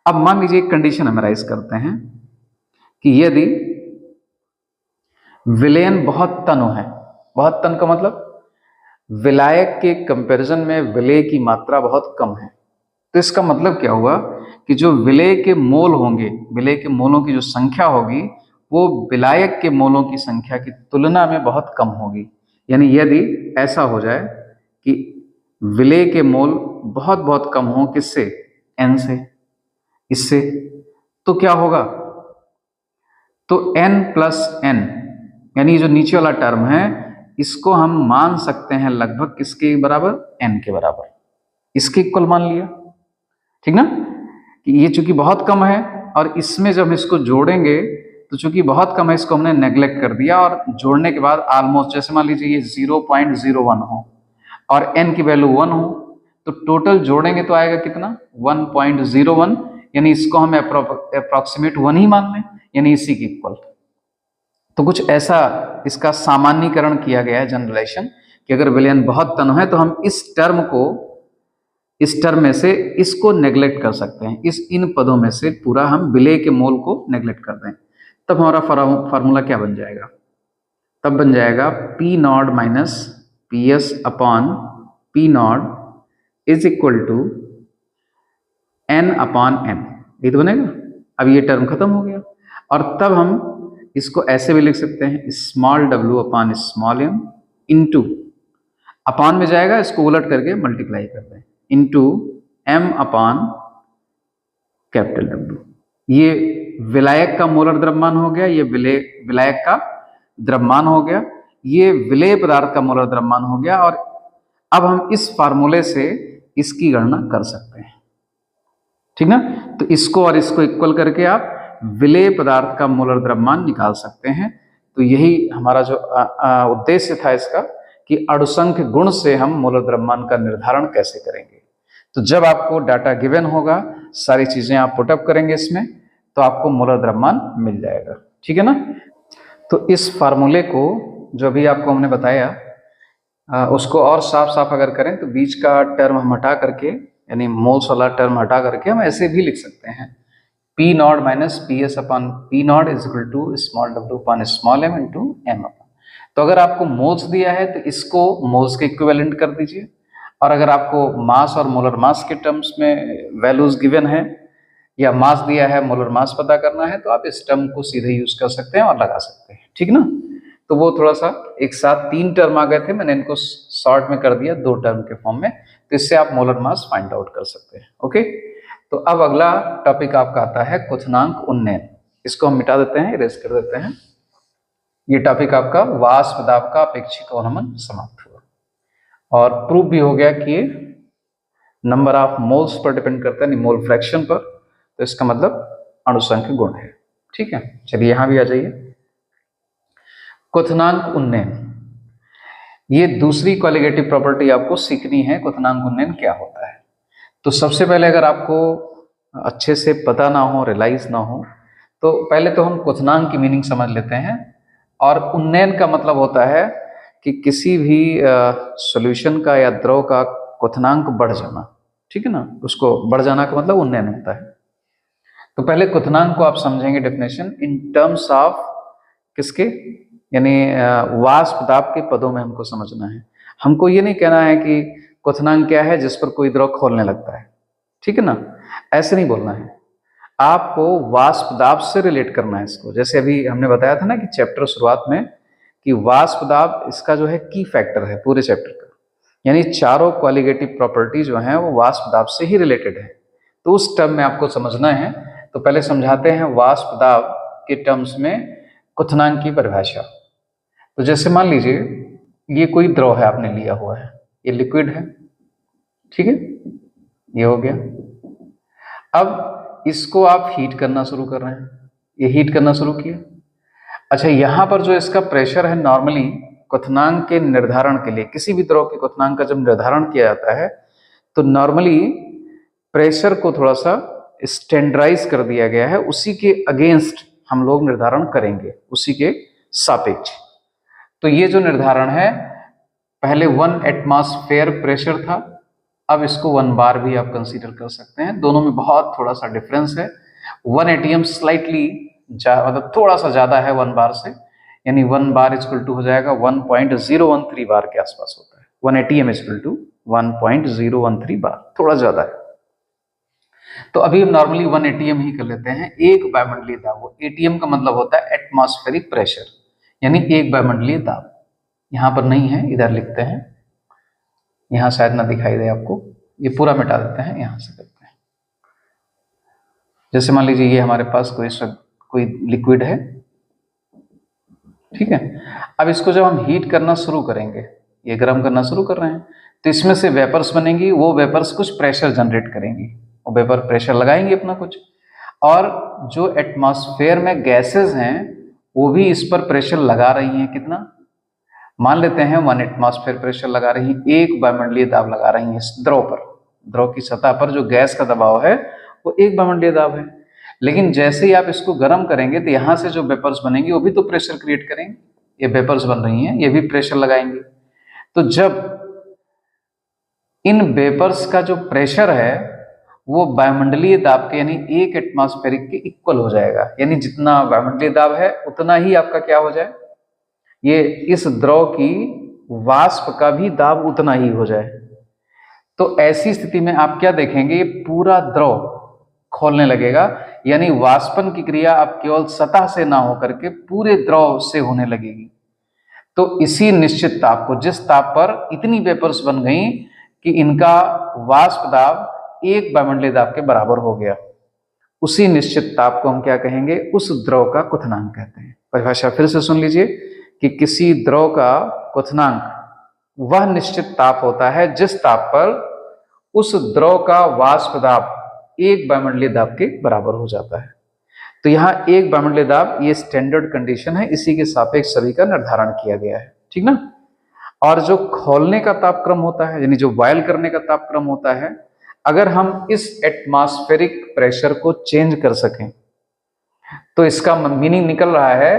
अब मान लीजिए एक कंडीशन हम राइज करते हैं कि यदि विलयन बहुत तनु है, बहुत तन का मतलब विलायक के कंपैरिजन में विलेय की मात्रा बहुत कम है, तो इसका मतलब क्या हुआ कि जो विलेय के मोल होंगे, विलेय के मोलों की जो संख्या होगी वो विलायक के मोलों की संख्या की तुलना में बहुत कम होगी। यानी यदि ऐसा हो जाए कि विलेय के मोल बहुत बहुत कम हो, किससे, n से, इससे, तो क्या होगा, तो n प्लस n यानी जो नीचे वाला टर्म है इसको हम मान सकते हैं लगभग किसके बराबर, n के बराबर, इसके इक्वल मान लिया, ठीक ना। कि ये चूंकि बहुत कम है और इसमें जब हम इसको जोड़ेंगे तो चूंकि बहुत कम है इसको हमने नेग्लेक्ट कर दिया और जोड़ने के बाद ऑलमोस्ट, जैसे मान लीजिए ये 0.01 हो और n की वैल्यू 1 हो, तो टोटल जोड़ेंगे तो आएगा कितना 1.01, यानी इसको हम अप्रोक्सीमेट 1 ही मान लें, यानी इसी के इक्वल। तो कुछ ऐसा इसका सामान्यीकरण किया गया है, जनरलाइजेशन, कि अगर विलयन बहुत तन है तो हम इस टर्म में से इसको नेग्लेक्ट कर सकते हैं, इन पदों में से पूरा हम विलय के मोल को नेग्लेक्ट कर दें, तब हमारा फार्मूला क्या बन जाएगा, तब बन जाएगा P naught minus P S upon P naught is equal to N upon M, ये तो बनेगा। अब ये टर्म खत्म हो गया और तब हम इसको ऐसे भी लिख सकते हैं small w upon small m into, upon में जाएगा, इसको उलट करके मल्टीप्लाई कर दें, into m upon capital W। ये विलायक का मोलर द्रव्यमान हो गया, ये विलायक का द्रव्यमान हो गया, ये विलेय पदार्थ का मोलर द्रव्यमान हो गया। और अब हम इस फार्मूले से इसकी गणना कर सकते हैं, ठीक ना। तो इसको और इसको इक्वल करके आप विलेय पदार्थ का मोलर द्रव्यमान निकाल सकते हैं। तो यही हमारा जो उद्देश्य था इसका, कि अणुसंख्य गुण से हम मोलर द्रव्यमान का निर्धारण कैसे करेंगे। तो जब आपको डाटा गिवन होगा, सारी चीजें आप पुटअप करेंगे इसमें, तो आपको मोलर द्रव्यमान मिल जाएगा, ठीक है ना। तो इस फार्मूले को जो भी आपको हमने बताया, उसको और साफ साफ अगर करें तो बीच का टर्म हम हटा करके, यानी मोल्स वाला टर्म हटा करके हम ऐसे भी लिख सकते हैं P naught minus P S upon P naught is equal to small w upon small m into m। तो अगर आपको मोल्स दिया है तो इसको मोल्स के इक्विवेलेंट कर दीजिए, और अगर आपको मास और मोलर मास के टर्म्स में वैल्यूज गिवन है या मास दिया है, मोलर मास पता करना है, तो आप इस टर्म को सीधे यूज कर सकते हैं और लगा सकते हैं, ठीक ना। तो वो थोड़ा सा एक साथ 3 टर्म आ गए थे, मैंने इनको शॉर्ट में कर दिया 2 टर्म के फॉर्म में, तो इससे आप मोलर मास फाइंड आउट कर सकते हैं। ओके, तो अब अगला टॉपिक आपका आता है क्वथनांक उन्नयन। इसको हम मिटा देते हैं, इरेज कर देते हैं। ये टॉपिक आपका वाष्प दाब का अपेक्षिक अवनमन समाप्त हुआ और प्रूव भी हो गया कि number of moles per depend करता है, मोल फ्रैक्शन पर। तो इसका मतलब अणुसंख्य गुण है, ठीक है। चलिए यहां भी आ जाइए, क्वथनांक उन्नयन, ये दूसरी क्वालिटेटिव प्रॉपर्टी आपको सीखनी है, क्वथनांक उन्नयन क्या होता है। तो सबसे पहले अगर आपको अच्छे से पता ना हो, रियलाइज ना हो, तो पहले तो हम क्वथनांक की मीनिंग समझ लेते हैं। और उन्नयन का मतलब होता है कि किसी भी सॉल्यूशन का या द्रव का क्वथनांक बढ़ जाना, ठीक है ना, उसको बढ़ जाना का मतलब उन्नयन होता है। तो पहले क्वथनांक को आप समझेंगे डेफिनेशन इन टर्म्स ऑफ किसके, यानी वाष्प दाब के पदों में हमको समझना है। हमको ये नहीं कहना है कि क्वथनांक क्या है जिस पर कोई द्रव खोलने लगता है, ठीक है ना, ऐसे नहीं बोलना है। आपको वाष्प दाब से रिलेट करना है इसको। जैसे अभी हमने बताया था ना कि चैप्टर शुरुआत में कि वाष्प दाब इसका जो है की फैक्टर है पूरे चैप्टर का, यानी चारों क्वालिटेटिव प्रॉपर्टी जो है वो वाष्प दाब से ही रिलेटेड है। तो उस टर्म में आपको समझना है। तो पहले समझाते हैं वाष्प दाब के टर्म्स में क्वथनांक की परिभाषा। तो जैसे मान लीजिए ये कोई द्रव है आपने लिया हुआ है, ये लिक्विड है, ठीक है, ये हो गया। अब इसको आप हीट करना शुरू कर रहे हैं, ये हीट करना शुरू किया। अच्छा, यहां पर जो इसका प्रेशर है, नॉर्मली क्वथनांक के निर्धारण के लिए, किसी भी द्रव के क्वथनांक का जब निर्धारण किया जाता है तो नॉर्मली प्रेशर को थोड़ा सा स्टैंडर्डाइज कर दिया गया है, उसी के अगेंस्ट हम लोग निर्धारण करेंगे, उसी के सापेक्ष। तो ये जो निर्धारण है, पहले 1 एटमॉस्फेयर प्रेशर था, अब इसको 1 बार भी आप कंसीडर कर सकते हैं। दोनों में बहुत थोड़ा सा डिफरेंस है। 1 एटीएम स्लाइटली मतलब थोड़ा सा ज्यादा है 1 बार से, यानी 1 बार इक्वल टू हो जाएगा 1.013 बार के आसपास होता है। 1 एटीएम इक्वल टू 1.013 बार, थोड़ा ज्यादा है। तो अभी हम नॉर्मली 1 एटीएम ही कर लेते हैं। एक वायुमंडलीय दाब, एटीएम का मतलब होता है एटमॉस्फेरिक प्रेशर, यानी एक वायुमंडलीय दाब। यहां पर नहीं है, इधर लिखते हैं, यहां शायद ना दिखाई दे आपको, ये पूरा मिटा देते हैं, यहां से करते हैं। जैसे मान लीजिए ये हमारे पास कोई लिक्विड है, ठीक है। अब इसको जब हम हीट करना शुरू करेंगे, ये गर्म करना शुरू कर रहे हैं, तो इसमें से वेपर्स बनेंगी। वो वेपर्स कुछ प्रेशर जनरेट करेंगी, वो वेपर प्रेशर लगाएंगे अपना कुछ। और जो एटमॉस्फेयर में गैसेस हैं वो भी इस पर प्रेशर लगा रही हैं। कितना? मान लेते हैं 1 एटमॉस्फेयर प्रेशर लगा रही है, 1 वायुमंडलीय दाब लगा रही है इस द्रव पर। द्रव की सतह पर जो गैस का दबाव है वो 1 वायुमंडलीय दाब है। लेकिन जैसे ही आप इसको गर्म करेंगे तो यहाँ से जो वेपर्स बनेंगे वो भी तो प्रेशर क्रिएट करेंगे। ये वेपर्स बन रही हैं, ये भी प्रेशर लगाएंगे। तो जब इन वेपर्स का जो प्रेशर है वो वायुमंडलीय दाब के यानी 1 एटमॉस्फेरिक के इक्वल हो जाएगा। यानी जितना वायुमंडलीय दाब है उतना ही आपका क्या हो जाए, ये इस द्रव की वाष्प का भी दाब उतना ही हो जाए। तो ऐसी स्थिति में आप क्या देखेंगे, ये पूरा द्रव खोलने लगेगा। यानी वाष्पन की क्रिया अब केवल सतह से ना होकर के पूरे द्रव से होने लगेगी। तो इसी निश्चित ताप को, जिस ताप पर इतनी वेपर्स बन गई कि इनका वाष्प दाब 1 वायुमंडलीय दाब के बराबर हो गया, उसी निश्चित ताप को हम क्या कहेंगे, उस द्रव का क्वथनांक कहते हैं। परिभाषा फिर से सुन लीजिए कि किसी द्रव का क्वथनांक वह निश्चित ताप होता है जिस ताप पर उस द्रव का वाष्प दाब 1 वायुमंडलीय दाब के बराबर हो जाता है। तो यहाँ 1 वायुमंडलीय दाब ये स्टैंडर्ड कंडीशन है, इसी के सापेक्ष सभी का निर्धारण किया गया है, ठीक ना। और जो खोलने का तापक्रम होता है, यानी जो बॉयल करने का तापक्रम होता है, अगर हम इस एटमॉस्फेरिक प्रेशर को चेंज कर सकें तो इसका मीनिंग निकल रहा है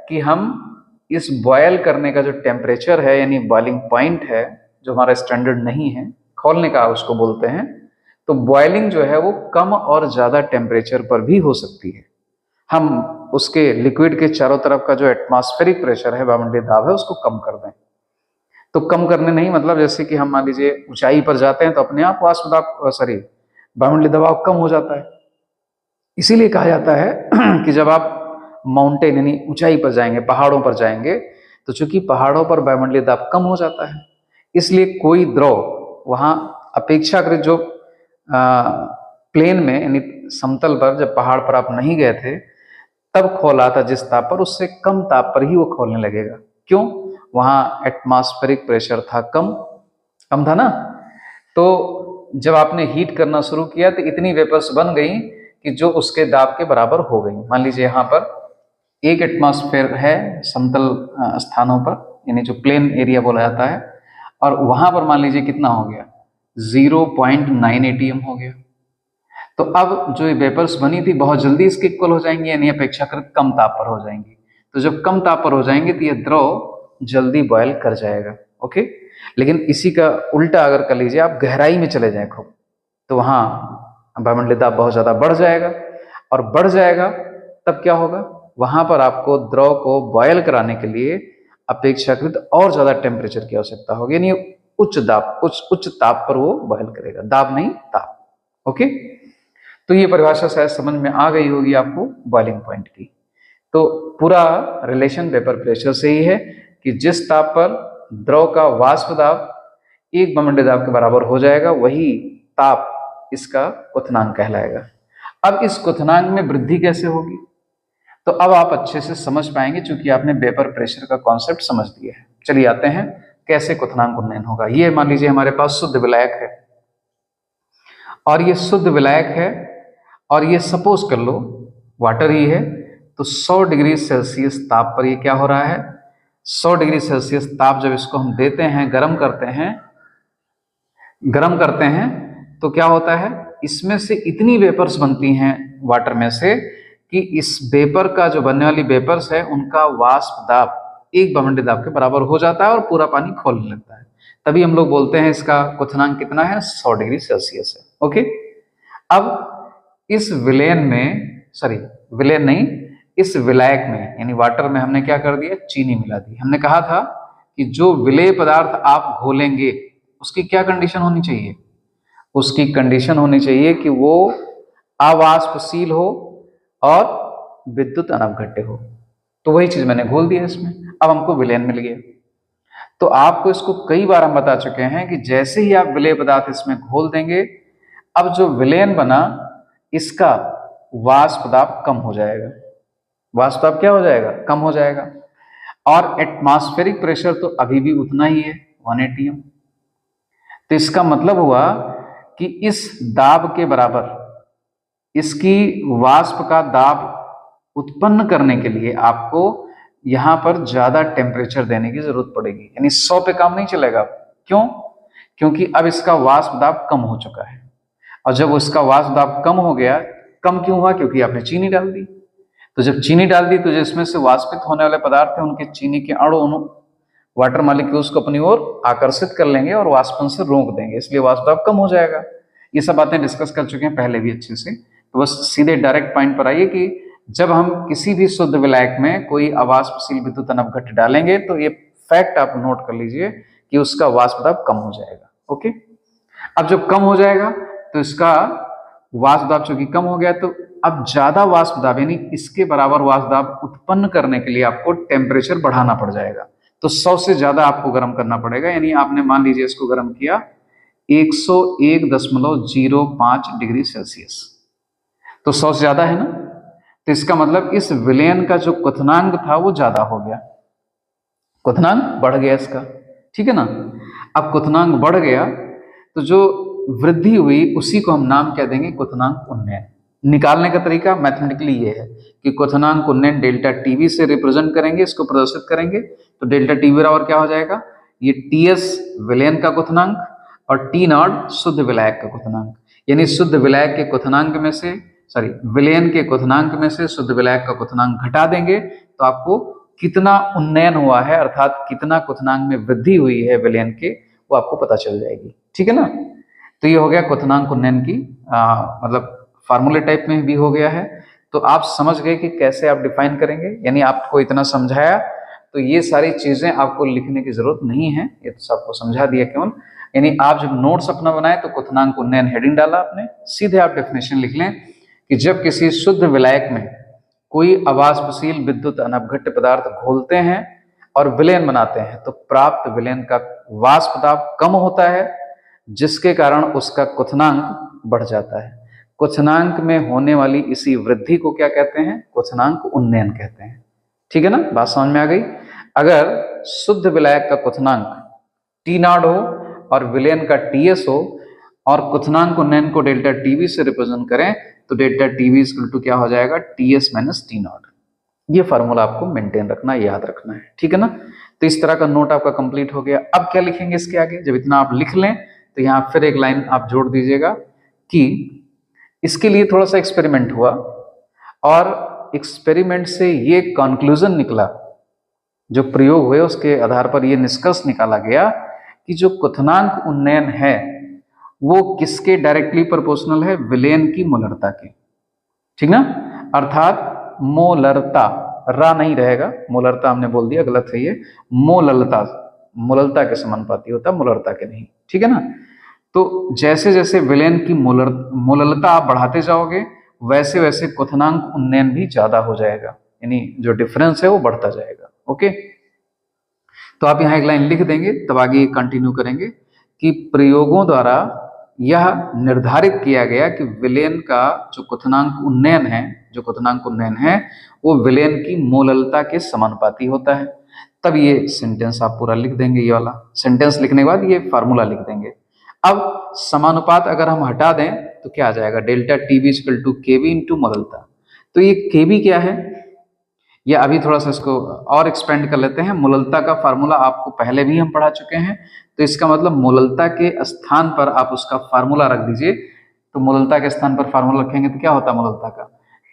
कि हम इस बॉयल करने का जो टेम्परेचर है यानी बॉइलिंग पॉइंट है, जो हमारा स्टैंडर्ड नहीं है, खोलने का उसको बोलते हैं, तो बॉइलिंग जो है वो कम और ज्यादा टेम्परेचर पर भी हो सकती है। हम उसके लिक्विड के चारों तरफ का जो एटमॉस्फेरिक प्रेशर है, वायुमंडलीय दाब है, उसको कम कर दें। तो कम करने नहीं मतलब जैसे कि हम मान लीजिए ऊंचाई पर जाते हैं तो अपने आप वाष्प दाब वायुमंडलीय दबाव कम हो जाता है। इसीलिए कहा जाता है कि जब आप माउंटेन यानी ऊंचाई पर जाएंगे, पहाड़ों पर जाएंगे, तो चूंकि पहाड़ों पर वायुमंडलीय दाब कम हो जाता है, इसलिए कोई द्रव वहां अपेक्षाकृत जो प्लेन में यानी समतल पर, जब पहाड़ पर आप नहीं गए थे तब खोला था जिस ताप पर, उससे कम ताप पर ही वो खोलने लगेगा। क्यों? वहां एटमॉस्फेरिक प्रेशर था कम था ना। तो जब आपने हीट करना शुरू किया तो इतनी वेपर्स बन गई कि जो उसके दाब के बराबर हो गई। मान लीजिए यहाँ पर 1 एटमॉस्फेयर है समतल स्थानों पर, यानी जो प्लेन एरिया बोला जाता है, और वहां पर मान लीजिए कितना हो गया, 0.9 एटीएम हो गया। तो अब जो ये वेपर्स बनी थी बहुत जल्दी इसके इक्वल हो जाएंगी, यानी अपेक्षाकृत कम ताप पर हो जाएंगी। तो जब कम ताप पर हो जाएंगे तो ये द्रव जल्दी बॉयल कर जाएगा। ओके, लेकिन इसी का उल्टा अगर कर लीजिए, आप गहराई में चले जाएं खूब, तो वहां वायुमंडलीय दाब बहुत ज्यादा बढ़ जाएगा, और बढ़ जाएगा तब क्या होगा, वहां पर आपको द्रव को बॉयल कराने के लिए अपेक्षाकृत और ज्यादा टेम्परेचर की आवश्यकता होगी, यानी उच्च ताप पर वो बॉयल करेगा, दाब नहीं ताप। ओके, तो ये परिभाषा शायद समझ में आ गई होगी आपको बॉइलिंग पॉइंट की। तो पूरा रिलेशन वेपर प्रेशर से ही है कि जिस ताप पर द्रव का वाष्प दाब 1 वायुमंडलीय दाब के बराबर हो जाएगा, वही ताप इसका क्वथनांक कहलाएगा। अब इस क्वथनांक में वृद्धि कैसे होगी, तो अब आप अच्छे से समझ पाएंगे चूंकि आपने वेपर प्रेशर का कॉन्सेप्ट समझ लिया है। चलिए आते हैं कैसे क्वथनांक उन्नयन होगा। ये मान लीजिए हमारे पास शुद्ध विलायक है, और ये शुद्ध विलायक है, और ये सपोज कर लो वाटर ही है, तो 100 डिग्री सेल्सियस ताप पर ये क्या हो रहा है, 100 डिग्री सेल्सियस ताप जब इसको हम देते हैं, गर्म करते हैं तो क्या होता है, इसमें से इतनी वेपर्स बनती हैं वाटर में से कि इस वेपर का जो बनने वाली वेपर्स है उनका वाष्प दाब 1 वायुमंडलीय दाब के बराबर हो जाता है और पूरा पानी खोलने लगता है। तभी हम लोग बोलते हैं इसका क्वथनांक कितना है, 100 डिग्री सेल्सियस है। ओके, अब इस इस विलायक में यानी वाटर में हमने क्या कर दिया, चीनी मिला दी। हमने कहा था कि जो विलेय पदार्थ आप घोलेंगे उसकी क्या कंडीशन होनी चाहिए, उसकी कंडीशन होनी चाहिए कि वो अवाष्पशील हो और विद्युत अनवघट्य हो। तो वही चीज मैंने घोल दिया इसमें, अब हमको विलयन मिल गया। तो आपको इसको कई बार हम बता चुके हैं कि जैसे ही आप विलेय पदार्थ इसमें घोल देंगे, अब जो विलयन बना इसका वाष्प दाब कम हो जाएगा। वाष्प दाब क्या हो जाएगा, कम हो जाएगा। और एटमॉस्फेरिक प्रेशर तो अभी भी उतना ही है, 1 एटीएम। तो इसका मतलब हुआ कि इस दाब के बराबर इसकी वाष्प का दाब उत्पन्न करने के लिए आपको यहां पर ज्यादा टेम्परेचर देने की जरूरत पड़ेगी, यानी 100 पे काम नहीं चलेगा। क्यों? क्योंकि अब इसका वाष्प दाब कम हो चुका है, और जब उसका वाष्प दाब कम हो गया, कम क्यों हुआ? क्योंकि आपने चीनी डाल दी। तो जब चीनी डाल दी तो जिसमें से वाष्पित होने वाले पदार्थ हैं उनके चीनी के अणु वाटर मॉलिक्यूल्स को अपनी ओर आकर्षित कर लेंगे और वाष्पन से रोक देंगे, इसलिए वाष्प दाब कम हो जाएगा। ये सब बातें डिस्कस कर चुके हैं पहले भी अच्छे से, तो बस सीधे डायरेक्ट पॉइंट पर आइए कि जब हम किसी भी शुद्ध विलायक में कोई अवाष्पशील विद्युत अनवघट्ट डालेंगे तो ये फैक्ट आप नोट कर लीजिए कि उसका वाष्प दाब कम हो जाएगा। ओके, अब जब कम हो जाएगा तो इसका वाष्प दाब चूंकि कम हो गया, तो अब ज्यादा वाष्प दाब यानी इसके बराबर वाष्प दाब उत्पन्न करने के लिए आपको टेम्परेचर बढ़ाना पड़ जाएगा। तो 100 से ज्यादा आपको गर्म करना पड़ेगा, यानी आपने मान लीजिए इसको गर्म किया 101.05 डिग्री सेल्सियस, तो 100 से ज्यादा है ना, तो इसका मतलब इस विलयन का जो क्वथनांक था वो ज्यादा हो गया, क्वथनांक बढ़ गया इसका, ठीक है ना। अब क्वथनांक बढ़ गया तो जो वृद्धि हुई उसी को हम नाम क्या देंगे? क्वथनांक उन्नयन। निकालने का तरीका मैथमेटिकली ये है कि क्वथनांक उन्नयन डेल्टा टीवी से रिप्रेजेंट करेंगे, इसको प्रदर्शित करेंगे, तो डेल्टा टीवी बराबर क्या हो जाएगा? ये टीएस विलयन का क्वथनांक और टी नॉट शुद्ध विलायक का क्वथनांक, यानी शुद्ध विलायक के क्वथनांक में से विलयन के क्वथनांक में से शुद्ध विलायक का क्वथनांक घटा देंगे तो आपको कितना उन्नयन हुआ है, अर्थात कितना क्वथनांक में वृद्धि हुई है विलयन के, वो आपको पता चल जाएगी, ठीक है ना। तो ये हो गया क्वथनांक उन्नयन की मतलब फार्मूले टाइप में भी हो गया है। तो आप समझ गए कि कैसे आप डिफाइन करेंगे, यानी आपको इतना समझाया तो ये सारी चीजें आपको लिखने की जरूरत नहीं है, ये तो सबको समझा दिया केवल। यानी आप जब नोट्स अपना बनाए तो क्वथनांक उन्नयन हेडिंग डाला आपने, सीधे आप डेफिनेशन लिख लें कि जब किसी शुद्ध विलायक में कोई अवाष्पशील विद्युत अनवघट्ट पदार्थ घोलते हैं और विलयन बनाते हैं तो प्राप्त विलयन का वाष्प दाब कम होता है, जिसके कारण उसका क्वथनांक बढ़ जाता है। क्वथनांक में होने वाली इसी वृद्धि को क्या कहते हैं? क्वथनांक उन्नयन कहते हैं, ठीक है ना। बात समझ में आ गई? अगर शुद्ध विलायक का क्वथनांक टी नॉट हो और विलयन का टीएस हो और क्वथनांक उन्नयन को डेल्टा टीवी से रिप्रेजेंट करें तो डेल्टा टीवी इक्वल टू क्या हो जाएगा? TS minus T naught. ये फार्मूला आपको मेंटेन रखना, याद रखना है, ठीक है ना। तो इस तरह का नोट आपका कंप्लीट हो गया। अब क्या लिखेंगे इसके आगे? जब इतना आप लिख लें तो यहाँ फिर एक लाइन आप जोड़ दीजिएगा कि इसके लिए थोड़ा सा एक्सपेरिमेंट हुआ और एक्सपेरिमेंट से ये कंक्लूजन निकला, जो प्रयोग हुए उसके आधार पर यह निष्कर्ष निकाला गया कि जो क्वथनांक उन्नयन है वो किसके डायरेक्टली प्रोपोर्शनल है? विलयन की मोलरता के, ठीक ना। अर्थात मोलरता, रा नहीं रहेगा, मोलरता हमने बोल दिया, गलत है ये, मोललता, मोललता के समानुपाती होता, मोलरता के नहीं, ठीक है ना। तो जैसे जैसे विलयन की मोललता आप बढ़ाते जाओगे वैसे वैसे क्वथनांक उन्नयन भी ज्यादा हो जाएगा, यानी जो डिफरेंस है वो बढ़ता जाएगा। ओके, तो आप यहाँ एक लाइन लिख देंगे, तब आगे कंटिन्यू करेंगे कि प्रयोगों द्वारा यह निर्धारित किया गया कि विलयन का जो क्वथनांक उन्नयन है वो विलयन की मोललता के समानुपाती होता है। तब ये सेंटेंस आप पूरा लिख देंगे, ये वाला सेंटेंस लिखने के बाद ये फार्मूला लिख देंगे। अब समानुपात अगर हम हटा दें तो क्या आ जाएगा? Delta TB equal to KB into मोललता। तो ये केबी क्या है, या अभी थोड़ा सा इसको और एक्सपेंड कर लेते हैं। मोललता का फार्मूला आपको पहले भी हम पढ़ा चुके हैं, तो इसका मतलब मोललता के स्थान पर आप उसका फार्मूला रख दीजिए। तो मोललता के स्थान पर फार्मूला रखेंगे तो क्या होता है मोललता का?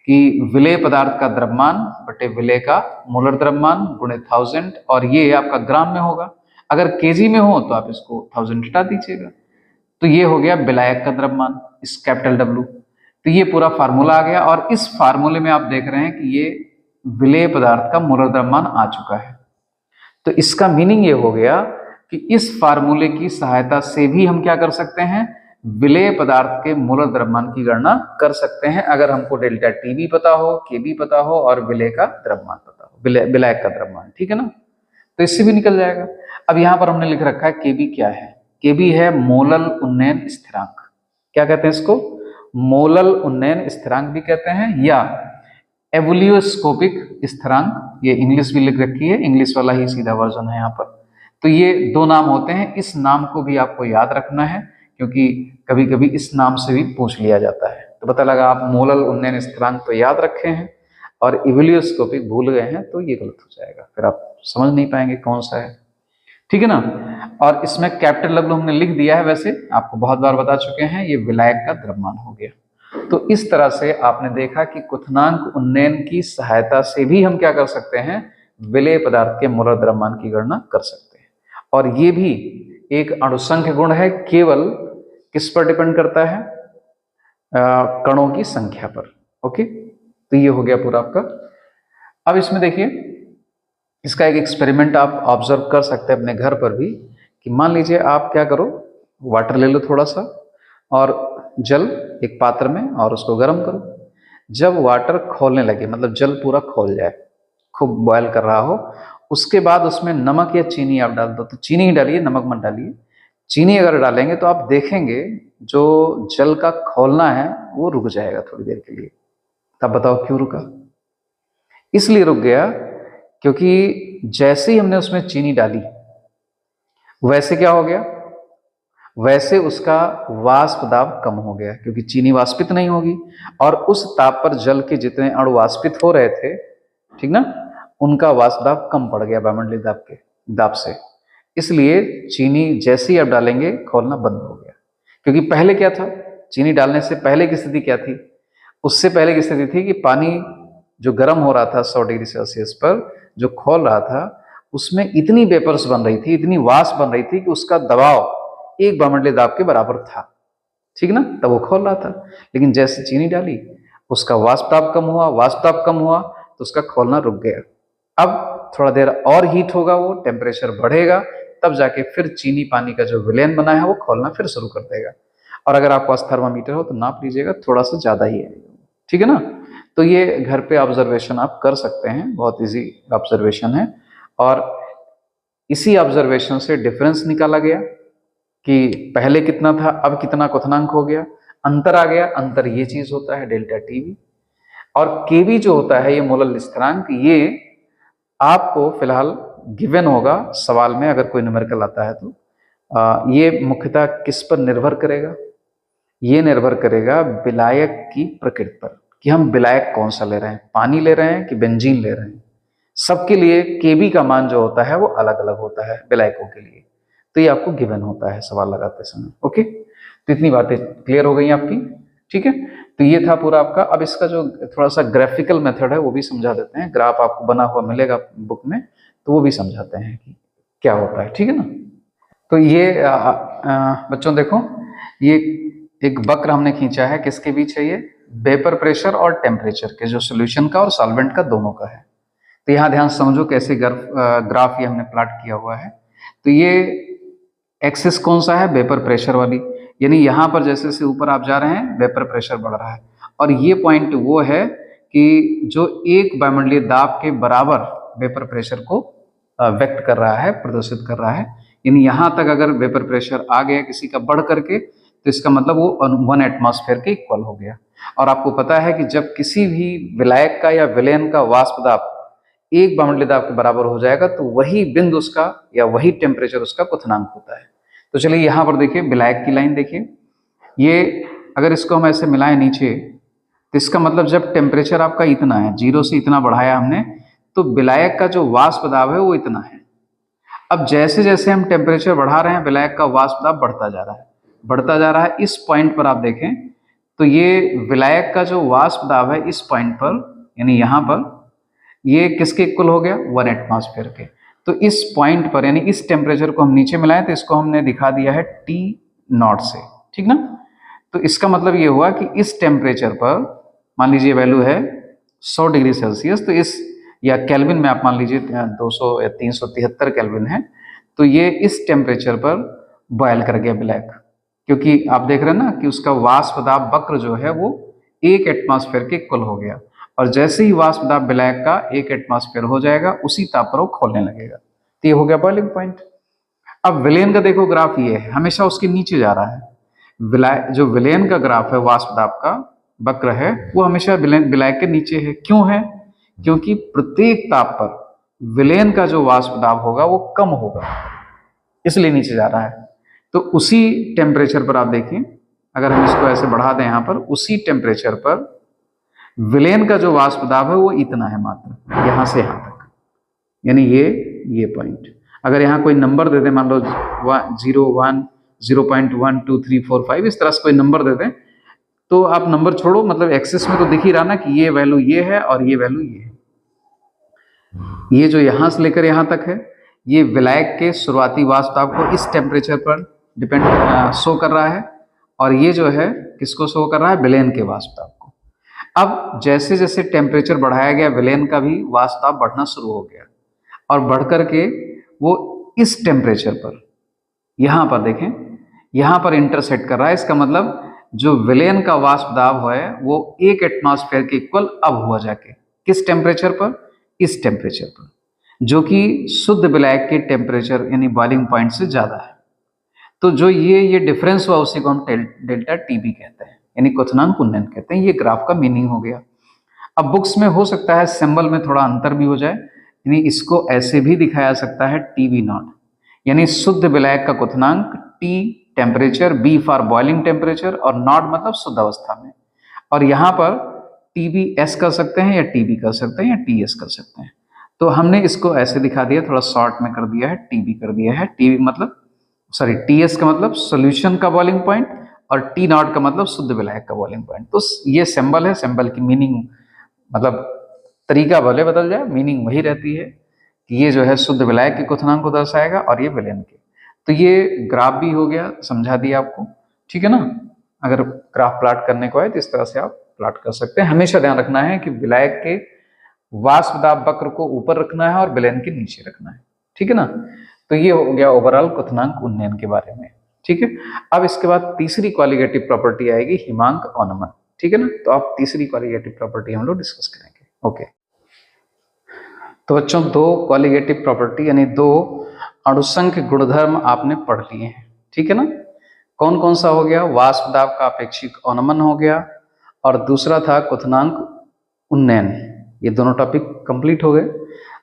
कि विलेय पदार्थ का द्रव्यमान बटे विलेय का मोलर द्रव्यमान गुणे 1000, और ये आपका ग्राम में होगा। अगर केजी में हो तो आप इसको 1000 हटा दीजिएगा, तो ये हो गया विलायक का द्रव्यमान, इस कैपिटल डब्ल्यू। तो ये पूरा फार्मूला आ गया, और इस फार्मूले में आप देख रहे हैं कि ये विलेय पदार्थ का मोलर द्रव्यमान आ चुका है। तो इसका मीनिंग ये हो गया कि इस फार्मूले की सहायता से भी हम क्या कर सकते हैं? विलेय पदार्थ के मोलर द्रव्यमान की गणना कर सकते हैं, अगर हमको डेल्टा टीबी पता हो, केबी पता हो और विलेय का द्रव्यमान पता हो, विलायक का द्रव्यमान, ठीक है ना। तो इससे भी निकल जाएगा। अब यहाँ पर हमने लिख रखा है केबी क्या है? केबी है मोलल उन्नयन स्थिरांक। क्या कहते हैं इसको? मोलल उन्नयन स्थिरांक भी कहते हैं, या एवोल्यूस्कोपिक स्थिरांक, ये इंग्लिश भी लिख रखी है, इंग्लिश वाला ही सीधा वर्जन है यहाँ पर। तो ये दो नाम होते हैं, इस नाम को भी आपको याद रखना है क्योंकि कभी कभी इस नाम से भी पूछ लिया जाता है। तो पता लगा आप मोलर उन्नयन स्थिरांक तो याद रखे हैं और इवेल्यूस्कोपिक भूल गए हैं, तो ये गलत हो जाएगा, फिर आप समझ नहीं पाएंगे कौन सा है। ठीक है ना। और इसमें कैपिटल W हमने लिख दिया है, वैसे आपको बहुत बार बता चुके हैं, ये विलायक का द्रव्यमान हो गया। तो इस तरह से आपने देखा कि क्वथनांक उन्नयन की सहायता से भी हम क्या कर सकते हैं, विलेय पदार्थ के मोलर द्रव्यमान की गणना कर सकते हैं। और ये भी एक अणुसंख्य गुण है, केवल किस पर डिपेंड करता है, कणों की संख्या पर। ओके, तो ये हो गया पूरा आपका। अब इसमें देखिए, इसका एक एक्सपेरिमेंट आप ऑब्जर्व कर सकते हैं अपने घर पर भी, कि मान लीजिए आप क्या करो, वाटर ले लो थोड़ा सा और जल एक पात्र में और उसको गर्म करो। जब वाटर खौलने लगे, मतलब जल पूरा खौल जाए, खूब बॉयल कर रहा हो, उसके बाद उसमें नमक या चीनी आप डाल दो। तो चीनी ही डालिए, नमक मत डालिए। चीनी अगर डालेंगे तो आप देखेंगे जो जल का खौलना है वो रुक जाएगा थोड़ी देर के लिए। तब बताओ क्यों रुका? इसलिए रुक गया क्योंकि जैसे ही हमने उसमें चीनी डाली, वैसे क्या हो गया, वैसे उसका वाष्प दाब कम हो गया, क्योंकि चीनी वाष्पित नहीं होगी और उस ताप पर जल के जितने अणु वाष्पित हो रहे थे, ठीक ना, उनका वाष्प दाब कम पड़ गया वायुमंडलीय दाब के दाब से। इसलिए चीनी जैसे ही आप डालेंगे खौलना बंद हो गया। क्योंकि पहले क्या था, चीनी डालने से पहले की स्थिति क्या थी, उससे पहले की स्थिति थी कि पानी जो गर्म हो रहा था 100 डिग्री सेल्सियस पर, जो खोल रहा था, उसमें इतनी वेपर्स बन रही थी, इतनी वाष्प बन रही थी कि उसका दबाव एक वायुमंडलीय दाब के बराबर था, ठीक ना, तब वो खोल रहा था। लेकिन जैसे चीनी डाली, उसका वाष्प दाब कम हुआ, वाष्प दाब कम हुआ तो उसका खोलना रुक गया। अब थोड़ा देर और हीट होगा, वो टेम्परेचर बढ़ेगा, तब जाके फिर चीनी पानी का जो विलयन बना है वो खोलना फिर शुरू कर देगा। और अगर आपके पास थर्मामीटर हो तो नाप लीजिएगा, थोड़ा सा ज्यादा ही है, ठीक है ना। तो ये घर पे ऑब्जर्वेशन आप कर सकते हैं, बहुत इजी ऑब्जर्वेशन है। और इसी ऑब्जर्वेशन से डिफरेंस निकाला गया कि पहले कितना था, अब कितना क्वथनांक हो गया, अंतर आ गया। अंतर ये चीज होता है डेल्टा टीवी। और केवी जो होता है, ये मोलर स्थिरांक, ये आपको फिलहाल गिवन होगा सवाल में, अगर कोई न्यूमेरिकल आता है तो। ये मुख्यतः किस पर निर्भर करेगा, ये निर्भर करेगा विलायक की प्रकृति पर, कि हम विलायक कौन सा ले रहे हैं, पानी ले रहे हैं कि बेंजीन ले रहे हैं। सबके लिए केबी का मान जो होता है वो अलग अलग होता है विलायकों के लिए। तो ये आपको गिवन होता है सवाल लगाते समय। ओके, तो इतनी बातें क्लियर हो गई आपकी, ठीक है। तो ये था पूरा आपका। अब इसका जो थोड़ा सा ग्राफिकल मेथड है वो भी समझा देते हैं। ग्राफ आपको बना हुआ मिलेगा बुक में, तो वो भी समझाते हैं कि क्या होता है, ठीक है ना। तो ये बच्चों देखो, ये एक वक्र हमने खींचा है, किसके बीच है ये, वेपर प्रेशर और टेम्परेचर के, जो सोल्यूशन का और सॉल्वेंट का दोनों का है। तो यहाँ ध्यान समझो कैसे ग्राफ ये हमने प्लॉट किया हुआ है। तो ये एक्सिस कौन सा है, वेपर प्रेशर वाली, यानी यहाँ पर जैसे जैसे ऊपर आप जा रहे हैं वेपर प्रेशर बढ़ रहा है। और ये पॉइंट वो है कि जो एक वायुमंडलीय दाब के बराबर वेपर प्रेशर को व्यक्त कर रहा है, प्रदर्शित कर रहा है। यानी यहाँ तक अगर वेपर प्रेशर आ गया किसी का बढ़ करके, तो इसका मतलब वो 1 एटमॉस्फेयर के इक्वल हो गया। और आपको पता है कि जब किसी भी विलायक का या विलयन का वाष्प दाब एक वायुमंडलीय दाब के बराबर हो जाएगा, तो वही बिंदु उसका या वही टेम्परेचर उसका क्वथनांक होता है। तो चलिए यहाँ पर देखिए, विलायक की लाइन देखिए, ये अगर इसको हम ऐसे मिलाएं नीचे, तो इसका मतलब जब टेम्परेचर आपका इतना है, 0 से इतना बढ़ाया हमने, तो विलायक का जो वाष्प दाब है वो इतना है। अब जैसे जैसे हम टेम्परेचर बढ़ा रहे हैं, विलायक का वाष्प दाब बढ़ता जा रहा है, बढ़ता जा रहा है। इस पॉइंट पर आप देखें तो ये विलायक का जो वाष्प दाब है इस पॉइंट पर, यानी यहाँ पर, ये किसके इक्वल हो गया, 1 एटमॉस्फेयर के। तो इस पॉइंट पर, यानी इस टेम्परेचर को हम नीचे मिलाएं, तो इसको हमने दिखा दिया है T0 से, ठीक ना। तो इसका मतलब ये हुआ कि इस टेम्परेचर पर, मान लीजिए वैल्यू है 100 डिग्री सेल्सियस, तो इस, या केल्विन में आप मान लीजिए 200 या 373 केल्विन है, तो ये इस टेम्परेचर पर बॉयल कर गया विलायक। क्योंकि आप देख रहे हैं ना कि उसका वाष्प दाब वक्र जो है वो 1 एटमॉस्फेयर के इक्वल हो गया। और जैसे ही वाष्प दाब विलायक का 1 एटमॉस्फेयर हो जाएगा, उसी ताप पर वो खोलने लगेगा। तो ये हो गया बॉइलिंग पॉइंट। अब विलयन का देखो ग्राफ ये है, हमेशा उसके नीचे जा रहा है। जो विलयन का ग्राफ है, वाष्प दाब का वक्र है, वो हमेशा विलायक के नीचे है। क्यों है? क्योंकि प्रत्येक ताप पर विलयन का जो वाष्प दाब होगा वो कम होगा, इसलिए नीचे जा रहा है। तो उसी टेम्परेचर पर आप देखिए, अगर हम इसको ऐसे बढ़ा दें यहाँ पर, उसी टेम्परेचर पर विलेन का जो वाष्प दाब है वो इतना है मात्र, यहाँ से यहाँ तक, यानी ये पॉइंट। अगर यहाँ कोई नंबर दे दें, मान लो 0, 1, 0.1, 2, 3, 4, 5, इस तरह से कोई नंबर दे दें, तो आप नंबर छोड़ो, मतलब एक्सेस में तो दिख ही रहा ना कि ये वैल्यू ये है और ये वैल्यू ये है। ये जो यहाँ से लेकर यहाँ तक है, ये विलायक के शुरुआती वाष्प दाब को इस टेम्परेचर पर डिपेंड शो कर रहा है, और ये जो है किसको शो कर रहा है, विलेन के वाष्प दाब को। अब जैसे जैसे टेम्परेचर बढ़ाया गया, विलेन का भी वाष्प दाब बढ़ना शुरू हो गया, और बढ़ करके वो इस टेम्परेचर पर, यहाँ पर देखें, यहाँ पर इंटरसेक्ट कर रहा है। इसका मतलब जो विलेन का वाष्प दाब है वो 1 एटमॉस्फेयर के इक्वल अब हुआ जाके किस टेम्परेचर पर, इस टेम्परेचर पर, जो कि शुद्ध विलायक के टेम्परेचर यानी बॉइलिंग पॉइंट से ज्यादा है। तो जो ये डिफरेंस हुआ उसी को हम डेल्टा टीबी कहते हैं, यानी क्वथनांक उन्नयन कहते हैं। ये ग्राफ का मीनिंग हो गया। अब बुक्स में हो सकता है सिंबल में थोड़ा अंतर भी हो जाए, यानी इसको ऐसे भी दिखाया सकता है टीबी नॉट, यानी शुद्ध विलायक का क्वथनांक, T temperature, B for boiling temperature, और नॉट मतलब शुद्ध अवस्था में। और यहाँ पर टीबी एस कर सकते हैं या टीबी कर सकते हैं या टी एस कर सकते हैं। तो हमने इसको ऐसे दिखा दिया, थोड़ा शॉर्ट में कर दिया है, टीबी कर दिया है। टीबी मतलब सॉरी, टी एस का मतलब सोल्यूशन का बॉइलिंग पॉइंट, और टी नॉट का मतलब शुद्ध विलायक का बॉइलिंग पॉइंट। तो ये सिंबल है, सिंबल की मीनिंग मतलब तरीका भले बदल जाए, मीनिंग वही रहती है कि ये जो है शुद्ध विलायक के क्वथनांक को दर्शाएगा और ये विलेन के। तो ये ग्राफ भी हो गया, समझा दिया आपको, ठीक है ना। अगर ग्राफ प्लॉट करने को है तो इस तरह से आप प्लॉट कर सकते हैं। हमेशा ध्यान रखना है कि विलायक के वाष्प दाब वक्र को ऊपर रखना है और विलेन के नीचे रखना है, ठीक है ना। तो ये हो गया ओवरऑल क्वथनांक उन्नयन के बारे में, ठीक है। अब इसके बाद तीसरी क्वालिटेटिव प्रॉपर्टी आएगी, हिमांक अवनमन, ठीक है ना। तो आप तीसरी क्वालिटेटिव प्रॉपर्टी हम लोग डिस्कस करेंगे, ओके। तो बच्चों, 2 क्वालिटेटिव प्रॉपर्टी यानी 2 अणुसंख्य गुणधर्म आपने पढ़ लिए हैं, ठीक है ना। कौन कौन सा हो गया, वाष्प दाब का अपेक्षिक अवनमन हो गया, और दूसरा था क्वथनांक उन्नयन। ये दोनों टॉपिक कंप्लीट हो गए।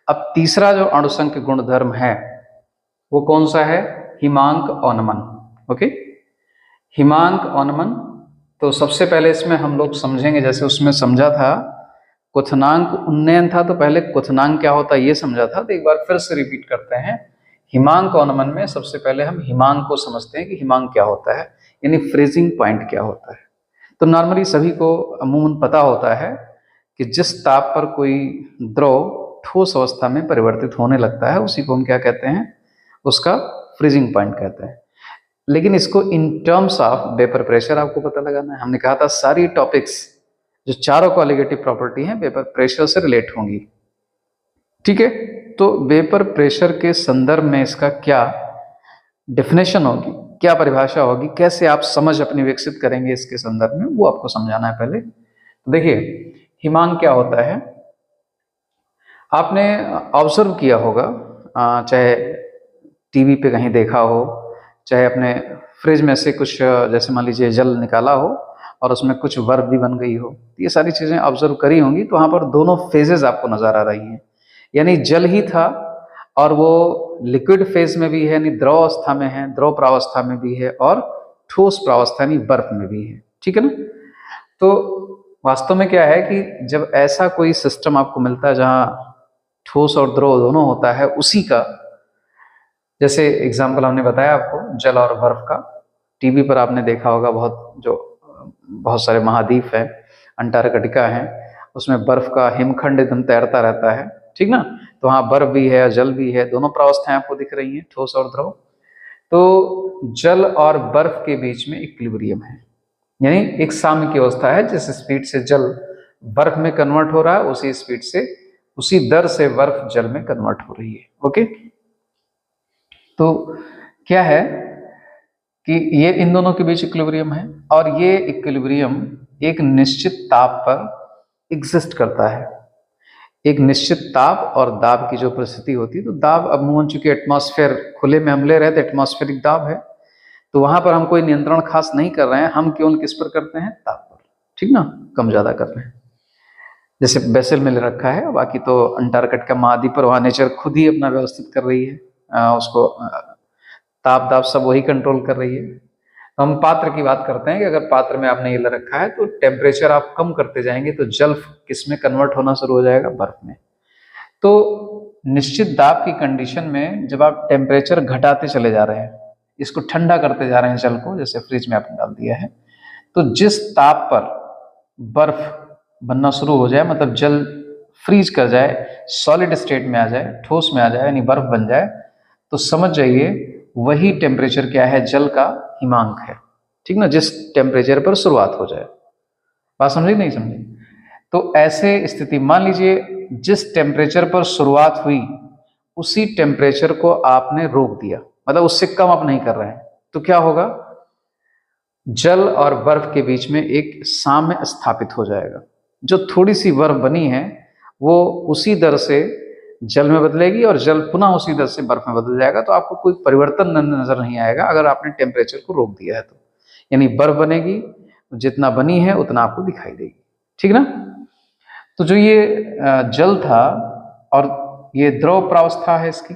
अब तीसरा जो अणुसंख्य गुणधर्म है वो कौन सा है, हिमांक अवनमन, ओके। हिमांक अवनमन, तो सबसे पहले इसमें हम लोग समझेंगे, जैसे उसमें समझा था क्वथनांक उन्नयन था, तो पहले क्वथनांक क्या होता है ये समझा था। तो एक बार फिर से रिपीट करते हैं। हिमांक अवनमन में सबसे पहले हम हिमांक को समझते हैं कि हिमांक क्या होता है, यानी फ्रीजिंग पॉइंट क्या होता है। तो नॉर्मली सभी को अमूमन पता होता है कि जिस ताप पर कोई द्रव ठोस अवस्था में परिवर्तित होने लगता है उसी को हम क्या कहते हैं, उसका फ्रीजिंग पॉइंट कहते हैं। लेकिन इसको in terms of vapour pressure आपको पता लगाना है। हमने कहा था सारी टॉपिक्स जो चारों क्वालिटेटिव प्रॉपर्टी हैं वेपर प्रेशर से रिलेट होंगी, ठीक है। तो वेपर प्रेशर के संदर्भ में इसका क्या डेफिनेशन होगी, क्या परिभाषा होगी, कैसे आप समझ अपनी विकसित करेंगे इसके संदर्भ में, वो आपको समझाना है पहले। तो देखिए, हिमांक क्या होता है, आपने ऑब्जर्व किया होगा, चाहे टीवी पे कहीं देखा हो, चाहे अपने फ्रिज में से कुछ जैसे मान लीजिए जल निकाला हो और उसमें कुछ बर्फ भी बन गई हो, ये सारी चीजें ऑब्जर्व करी होंगी। तो वहां पर दोनों फेजेस आपको नजर आ रही हैं, यानी जल ही था और वो लिक्विड फेज में भी है, यानी द्रव अवस्था में है, द्रव प्रावस्था में भी है, और ठोस प्रावस्था यानी बर्फ में भी है, ठीक है ना। तो वास्तव में क्या है कि जब ऐसा कोई सिस्टम आपको मिलता है जहां ठोस और द्रव दोनों होता है, उसी का जैसे एग्जाम्पल हमने बताया आपको जल और बर्फ का, टीवी पर आपने देखा होगा बहुत सारे महाद्वीप है, अंटार्कटिका है, उसमें बर्फ का हिमखंड एकदम तैरता रहता है, ठीक ना। तो वहाँ बर्फ भी है, जल भी है, दोनों प्रावस्थाएं आपको दिख रही हैं, ठोस और द्रव। तो जल और बर्फ के बीच में इक्विलिब्रियम है, यानी एक साम्य की अवस्था है। जिस स्पीड से जल बर्फ में कन्वर्ट हो रहा है उसी स्पीड से, उसी दर से बर्फ जल में कन्वर्ट हो रही है, ओके। तो क्या है कि ये इन दोनों के बीच इक्विलिब्रियम है, और ये इक्विलिब्रियम एक निश्चित ताप पर एग्जिस्ट करता है। एक निश्चित ताप और दाब की जो परिस्थिति होती है, तो दाब अमूमन चूंकि एटमॉस्फेयर खुले में हम ले रहे थे, एटमॉस्फेरिक दाब है, तो वहां पर हम कोई नियंत्रण खास नहीं कर रहे हैं, हम केवल किस पर करते हैं, ताप पर, ठीक ना, कम ज्यादा कर रहे हैं। जैसे बेसिल में ले रखा है, बाकी तो अंटार्कटिका महाद्वीप पर वहां नेचर खुद ही अपना व्यवस्थित कर रही है, उसको ताप दाब सब वही कंट्रोल कर रही है। तो हम पात्र की बात करते हैं कि अगर पात्र में आपने ये ले रखा है तो टेम्परेचर आप कम करते जाएंगे तो जल किस में कन्वर्ट होना शुरू हो जाएगा, बर्फ में। तो निश्चित दाब की कंडीशन में जब आप टेम्परेचर घटाते चले जा रहे हैं, इसको ठंडा करते जा रहे हैं जल को, जैसे फ्रिज में आपने डाल दिया है, तो जिस ताप पर बर्फ बनना शुरू हो जाए, मतलब जल फ्रीज कर जाए, सॉलिड स्टेट में आ जाए, ठोस में आ जाए, यानी बर्फ बन जाए, तो समझ जाइए वही टेम्परेचर क्या है, जल का हिमांक है। ठीक ना, जिस टेम्परेचर पर शुरुआत हो जाए। बात समझी नहीं समझी? तो ऐसे स्थिति मान लीजिए जिस टेम्परेचर पर शुरुआत हुई उसी टेम्परेचर को आपने रोक दिया, मतलब उससे कम आप नहीं कर रहे हैं, तो क्या होगा, जल और बर्फ के बीच में एक साम्य स्थापित हो जाएगा। जो थोड़ी सी बर्फ बनी है वो उसी दर से जल में बदलेगी और जल पुनः उसी दर से बर्फ में बदल जाएगा। तो आपको कोई परिवर्तन नजर नहीं आएगा अगर आपने टेम्परेचर को रोक दिया है तो, यानी बर्फ बनेगी, जितना बनी है उतना आपको दिखाई देगी। ठीक ना। तो जो ये जल था और ये द्रव प्रावस्था है इसकी,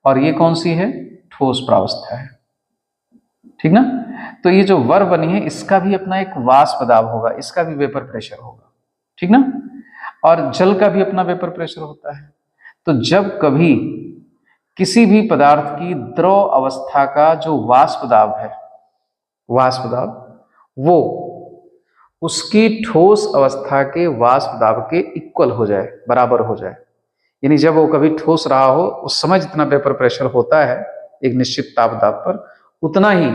और ये कौन सी है, ठोस प्रावस्था है। ठीक ना। तो ये जो बर्फ बनी है इसका भी अपना एक वाष्प दाब होगा, इसका भी वेपर प्रेशर होगा। ठीक ना। और जल का भी अपना वेपर प्रेशर होता है। तो जब कभी किसी भी पदार्थ की द्रव अवस्था का जो वाष्प दाब है, वाष्प दाब, वो उसकी ठोस अवस्था के वाष्प दाब के इक्वल हो जाए, बराबर हो जाए, यानी जब वो कभी ठोस रहा हो उस समय जितना वेपर प्रेशर होता है एक निश्चित ताप दाब पर, उतना ही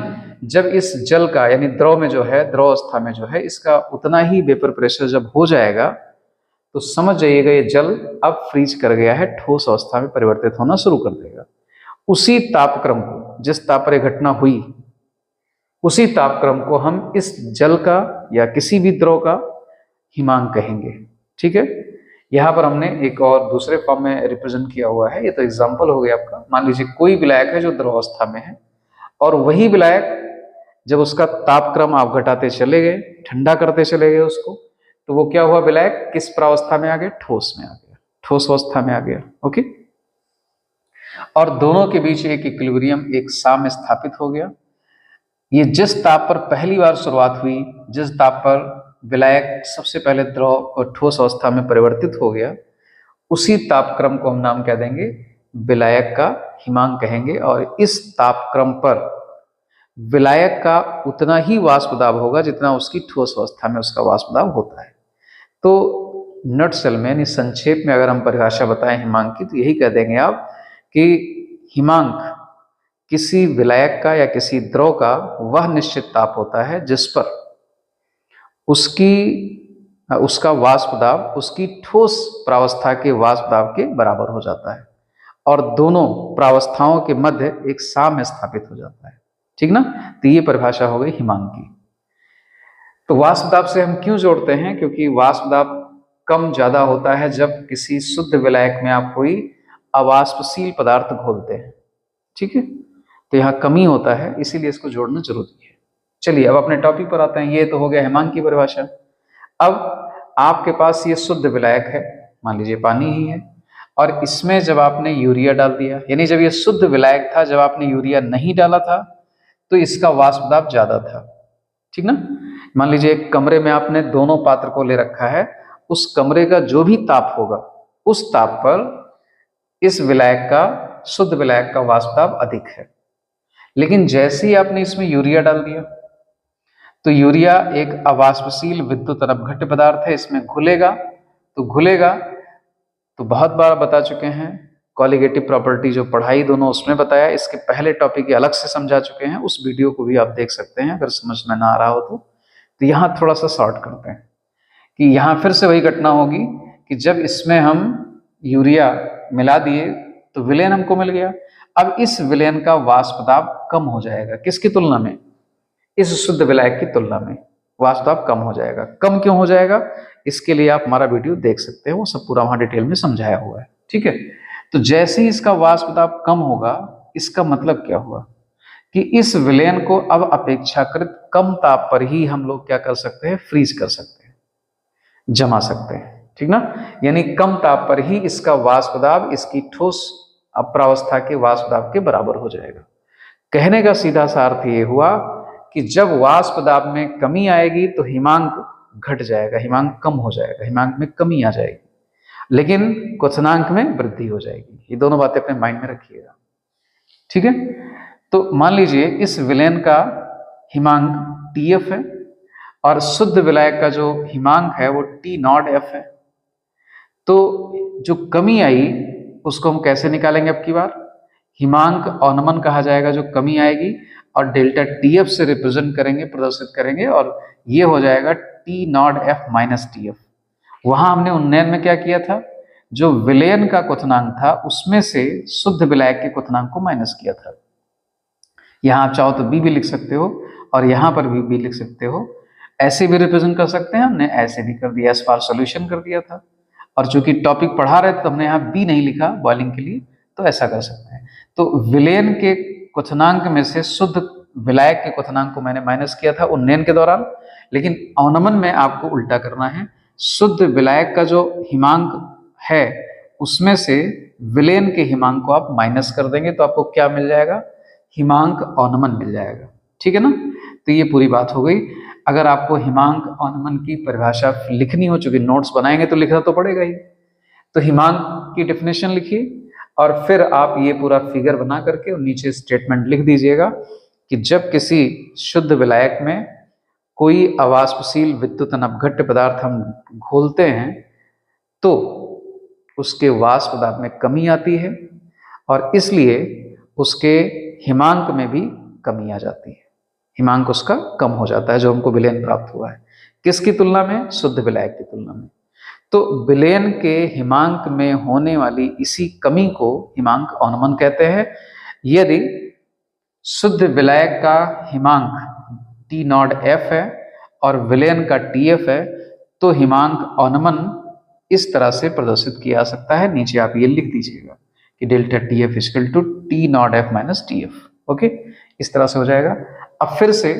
जब इस जल का, यानी द्रव में जो है, द्रव अवस्था में जो है, इसका उतना ही वेपर प्रेशर जब हो जाएगा तो समझ जाइएगा ये जल अब फ्रीज कर गया है, ठोस अवस्था में परिवर्तित होना शुरू कर देगा। उसी तापक्रम को, जिस ताप पर यह घटना हुई, उसी तापक्रम को हम इस जल का या किसी भी द्रव का हिमांक कहेंगे। ठीक है। यहाँ पर हमने एक और दूसरे फॉर्म में रिप्रेजेंट किया हुआ है। ये तो एग्जांपल हो गया आपका। मान लीजिए कोई विलायक है जो द्रव अवस्था में है, और वही विलायक जब उसका तापक्रम आप घटाते चले गए, ठंडा करते चले गए उसको, तो वो क्या हुआ, विलायक किस प्रावस्था में आ गया, ठोस में आ गया, ठोस अवस्था में आ गया। ओके। और दोनों के बीच एक इक्विलिब्रियम, एक साम्य स्थापित हो गया। ये जिस ताप पर पहली बार शुरुआत हुई, जिस ताप पर विलायक सबसे पहले द्रव और ठोस अवस्था में परिवर्तित हो गया, उसी तापक्रम को हम नाम कह देंगे विलायक का हिमांक कहेंगे। और इस तापक्रम पर विलायक का उतना ही वाष्प दाब होगा जितना उसकी ठोस अवस्था में उसका वाष्प दाब होता है। तो नटशेल में, यानी संक्षेप में अगर हम परिभाषा बताएं हिमांक की, तो यही कह देंगे आप कि हिमांक किसी विलायक का या किसी द्रव का वह निश्चित ताप होता है जिस पर उसका वाष्प दाब उसकी ठोस प्रावस्था के वाष्प दाब के बराबर हो जाता है, और दोनों प्रावस्थाओं के मध्य एक साम्य स्थापित हो जाता है। ठीक ना। तो ये परिभाषा हो गई हिमांक की। तो वाष्प दाब से हम क्यों जोड़ते हैं, क्योंकि वाष्प दाब कम ज्यादा होता है जब किसी शुद्ध विलायक में आप कोई अवाष्पशील पदार्थ घोलते हैं। ठीक है। तो यहाँ कमी होता है, इसीलिए इसको जोड़ना जरूरी है। चलिए अब अपने टॉपिक पर आते हैं। ये तो हो गया हिमांक की परिभाषा। अब आपके पास ये शुद्ध विलायक है, मान लीजिए पानी ही है, और इसमें जब आपने यूरिया डाल दिया, यानी जब ये शुद्ध विलायक था, जब आपने यूरिया नहीं डाला था, तो इसका वाष्प दाब ज्यादा था। ठीक ना। मान लीजिए एक कमरे में आपने दोनों पात्र को ले रखा है, उस कमरे का जो भी ताप होगा उस ताप पर इस विलायक का, शुद्ध विलायक का वाष्प दाब अधिक है। लेकिन जैसे ही आपने इसमें यूरिया डाल दिया, तो यूरिया एक अवाष्पशील विद्युत अपघट्य पदार्थ है, इसमें घुलेगा तो बहुत बार बता चुके हैं, कॉलिगेटिव प्रॉपर्टी जो पढ़ाई दोनों उसमें बताया, इसके पहले टॉपिक अलग से समझा चुके हैं, उस वीडियो को भी आप देख सकते हैं अगर समझ में ना आ रहा हो तो यहाँ थोड़ा सा शॉर्ट करते हैं कि यहाँ फिर से वही घटना होगी कि जब इसमें हम यूरिया मिला दिए तो विलयन हमको मिल गया। अब इस विलयन का वाष्प दाब कम हो जाएगा, किसकी तुलना में, इस शुद्ध विलायक की तुलना में वाष्प दाब कम हो जाएगा। कम क्यों हो जाएगा, इसके लिए आप हमारा वीडियो देख सकते हैं, वो सब पूरा वहां डिटेल में समझाया हुआ है। ठीक है। तो जैसे ही इसका वाष्प दाब कम होगा, इसका मतलब क्या हुआ कि इस विलयन को अब अपेक्षाकृत कम ताप पर ही हम लोग क्या कर सकते हैं, फ्रीज कर सकते हैं, जमा सकते हैं। ठीक ना। यानी कम ताप पर ही इसका वाष्प दाब इसकी ठोस अप्रावस्था के वाष्प दाब के बराबर हो जाएगा। कहने का सीधा सा अर्थ ये हुआ कि जब वाष्प दाब में कमी आएगी तो हिमांक घट जाएगा, हिमांक कम हो जाएगा, हिमांक में कमी आ जाएगी, लेकिन क्वथनांक में वृद्धि हो जाएगी। ये दोनों बातें अपने माइंड में रखिएगा, ठीक है। तो मान लीजिए इस विलयन का हिमांक TF है और शुद्ध विलायक का जो हिमांक है वो T0F है। तो जो कमी आई उसको हम कैसे निकालेंगे अब की बार? हिमांक अवनमन कहा जाएगा जो कमी आएगी, और डेल्टा TF से रिप्रेजेंट करेंगे, प्रदर्शित करेंगे, और ये हो जाएगा T0F माइनस TF। वहां हमने उन्नयन में क्या किया था? जो विलयन का क्वथनांक था उसमें से शुद्ध विलायक के क्वथनांक को माइनस किया था। यहां आप चाहो तो B भी लिख सकते हो और यहां पर भी B लिख सकते हो, ऐसे भी रिप्रेजेंट कर सकते हैं, हमने ऐसे भी कर दिया, एज फार सोल्यूशन कर दिया था। और चूंकि टॉपिक पढ़ा रहे तो हमने यहाँ B नहीं लिखा बॉइलिंग के लिए, तो ऐसा कर सकते हैं। तो विलयन के क्वथनांक में से शुद्ध विलायक के क्वथनांक को मैंने माइनस किया था उन्नयन के दौरान, लेकिन अवनमन में आपको उल्टा करना है। शुद्ध विलायक का जो हिमांक है उसमें से विलयन के हिमांक को आप माइनस कर देंगे तो आपको क्या मिल जाएगा? हिमांक अवनमन मिल जाएगा, ठीक है ना। तो ये पूरी बात हो गई। अगर आपको हिमांक अवनमन की परिभाषा लिखनी हो, चूंकि नोट्स बनाएंगे तो लिखना तो पड़ेगा ही, तो हिमांक की डेफिनेशन लिखिए और फिर आप ये पूरा फिगर बना करके और नीचे स्टेटमेंट लिख दीजिएगा कि जब किसी शुद्ध विलायक में कोई अवाष्पशील विद्युत अनपघट्य पदार्थ हम घोलते हैं तो उसके वाष्प दाब में कमी आती है और इसलिए उसके हिमांक में भी कमी आ जाती है, हिमांक उसका कम हो जाता है जो हमको विलयन प्राप्त हुआ है। किसकी तुलना में? शुद्ध विलायक की तुलना में। तो विलयन के हिमांक में होने वाली इसी कमी को हिमांक अवनमन कहते हैं। यदि शुद्ध विलायक का हिमांक T0F है और विलयन का TF है तो हिमांक अवनमन इस तरह से प्रदर्शित किया जा सकता है। नीचे आप ये लिख दीजिएगा कि delta TF equal to T0F minus TF। Okay, इस तरह से हो जाएगा। अब फिर से